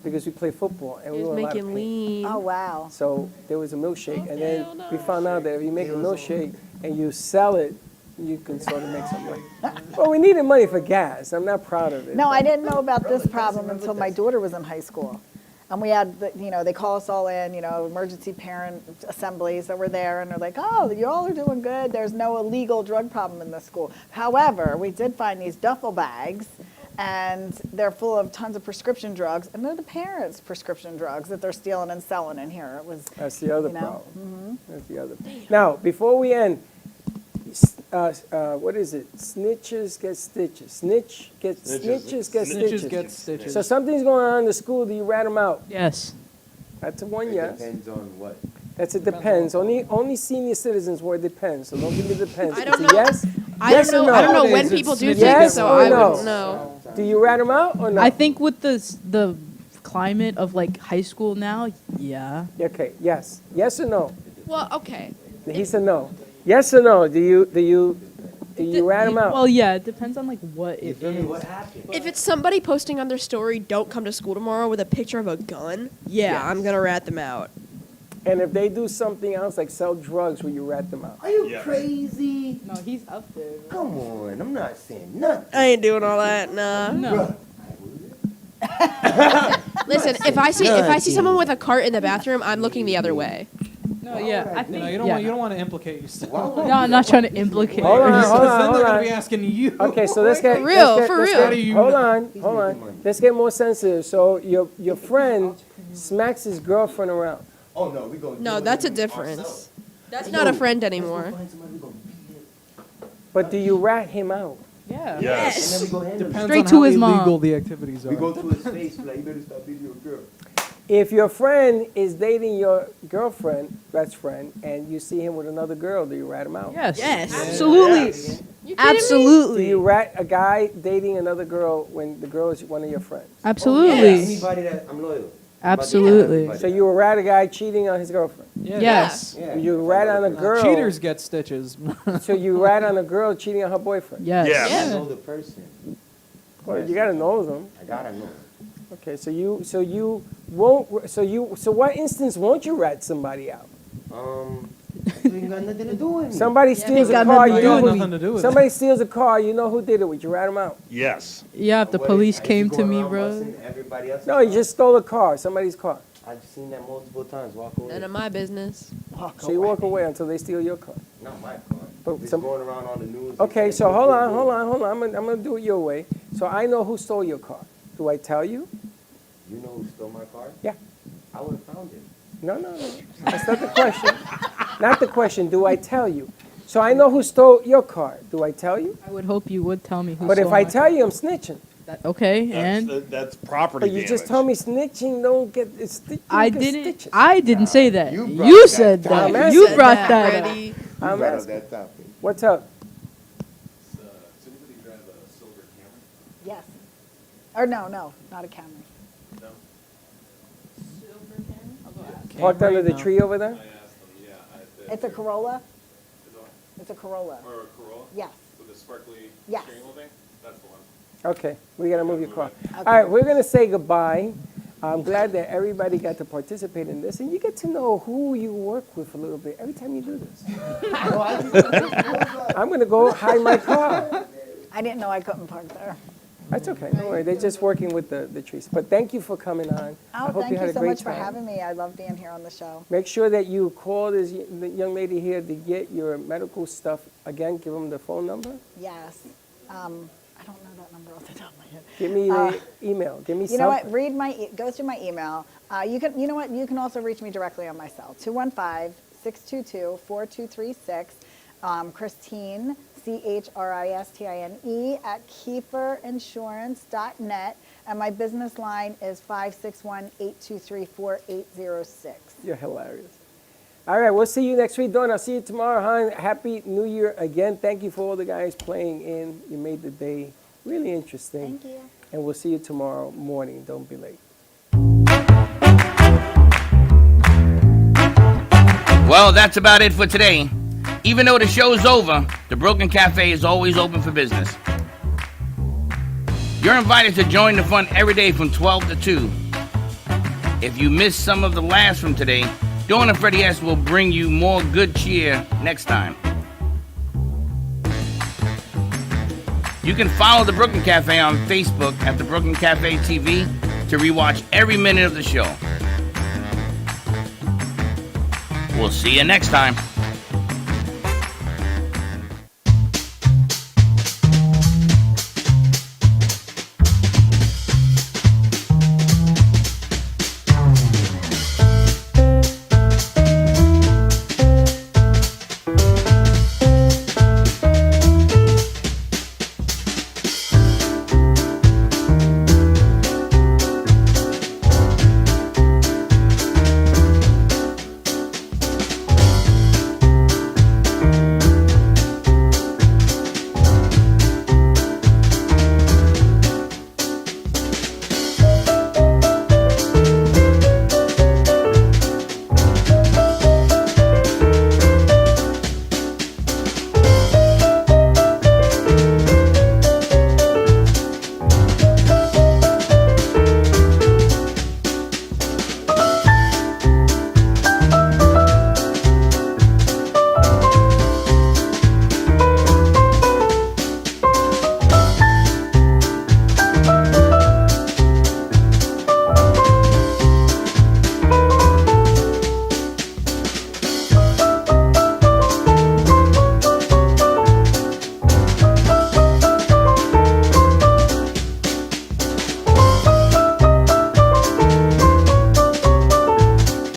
because we played football. And He we was were a lot of making pain. lean. Oh wow. So there was a milkshake. And then we found out that if you make a milkshake and you sell it, you can sort of make some money. Well, we needed money for gas. I'm not proud of it. No, I didn't know about this problem until my daughter was in high school. And we had, they call us all in, emergency parent assemblies that were there, and they're like, oh, you all are doing good. There's no illegal drug problem in this school. However, we did find these duffel bags, and they're full of tons of prescription drugs, and they're the parents' prescription drugs that they're stealing and selling in here. It was, That's the other you know, problem. That's the other. Now, before we end, what is it? Snitches get stitches. Snitches get Snitches stitches. get stitches. So something's going on in the school. Do you rat them out? yes. That's a one It yes. depends on what. That's a depends. Only senior citizens word depends. So don't give me the depends. I don't It's a know. yes. I Yes don't or know. I don't know Nowadays, when it's people do snitches things, Yes so or I no? wouldn't know. Do you rat them out or no? I think with the climate of like high school now, yeah. Okay. Yes. Yes or no? Well, okay. He said no. Yes or no? Do you rat them out? Well, yeah, it depends on like what it is. If it's somebody posting on their story, don't come to school tomorrow with a picture of a gun, yeah, Yes. I'm gonna rat them out. And if they do something else like sell drugs, will you rat them out? Are you Yeah. crazy? No, he's up there. Come on, I'm not saying nothing. I ain't doing all that, nah. No. Listen, if I see someone with a cart in the bathroom, I'm looking the other way. No, yeah. I think. No, you don't want to implicate yourself. No, I'm not trying to implicate. Hold on, Because hold on, then hold they're gonna on. be asking you. Okay, so let's get For real, let's get- for let's real. get- hold on. Let's get more sensitive. So your friend smacks his girlfriend around. Oh no, we go. No, that's a difference. That's not a friend anymore. But do you rat him out? Yeah. Yes. And then we go handle it. Depends Straight on to how his mom. illegal the activities are. We go to his face, be like, you better stop beating your girl. If your friend is dating your girlfriend, best friend, and you see him with another girl, do you rat him out? Yes. Yes. Absolutely. Yes. You kidding Do Absolutely. you rat a guy dating another girl when the girl is one of your friends? Absolutely. Anybody that I'm loyal. Absolutely. So you would rat a guy cheating on his girlfriend? Yes. Yeah. You rat on a girl. Cheaters get stitches. So you rat on a girl cheating on her boyfriend? Yes. I know the person. Well, you gotta know them. I gotta know. Okay, so you won't. So what instance won't you rat somebody out? You ain't got nothing to do with me. Somebody steals a got car. nothing You to know do who. with it. Somebody steals a car. You know who did it. Would you rat them out? Yes. Yeah, if the police came to me, bro. Everybody else. No, you just stole a car. Somebody's car. I've seen that multiple times. Walk away. None of my business. So you walk away until they steal your car. Not my car. But It's some- going around on the news. Okay, so hold on. I'm gonna do it your way. So I know who stole your car. Do I tell you? You know who stole my car? Yeah. I would have found it. No. That's not the question. Not the question. Do I tell you? So I know who stole your car. Do I tell you? I would hope you would tell me who. But if stole I my tell you, I'm snitching. Okay, That's, and that's property But you damage. just told me snitching don't get stitching. I get didn't. stitches. I didn't say that. you You, brought that said I'm that. asking. You brought that. up. You I'm brought up asking. that topic. What's up? Yes. Or no, not a Camry. Parked under the tree over there? It's a Corolla. It's a Corolla. Or a Corolla? Yes. With a sparkly Yes. steering wheel thing? That's the one. Okay, we gotta move your car. All right, we're gonna say goodbye. I'm glad that everybody got to participate in this, and you get to know who you work with a little bit every time you do this. I'm gonna go hide my car. I didn't know I couldn't park there. That's okay, don't worry, they're just working with the trees. But thank you for coming on. I Oh, hope thank you had you a so great much for time. having me. I love being here on the show. Make sure that you call the young lady here to get your medical stuff. Again, give them the phone number. Yes. I don't know that number off the top of my head. Give me the email. Give me You know what? something. Read my go through my email. You know what? You can also reach me directly on my cell. 215-622-4236. Christine, CHRISTINE at kiefferinsurance.net, and my business line is 561-823-4806. You're hilarious. All right, we'll see you next week, Dawn. I'll see you tomorrow, hon. Happy New Year again. Thank you for all the guys playing in. You made the day really interesting. Thank you. And we'll see you tomorrow morning. Don't be late. Well, that's about it for today. Even though the show's over, the Broken Cafe is always open for business. You're invited to join the fun every day from 12 to 2. If you missed some of the laughs from today, Dawn and Freddie S. will bring you more good cheer next time. You can follow the Brooklyn Cafe on Facebook at the Brooklyn Cafe TV to rewatch every minute of the show. We'll see you next time.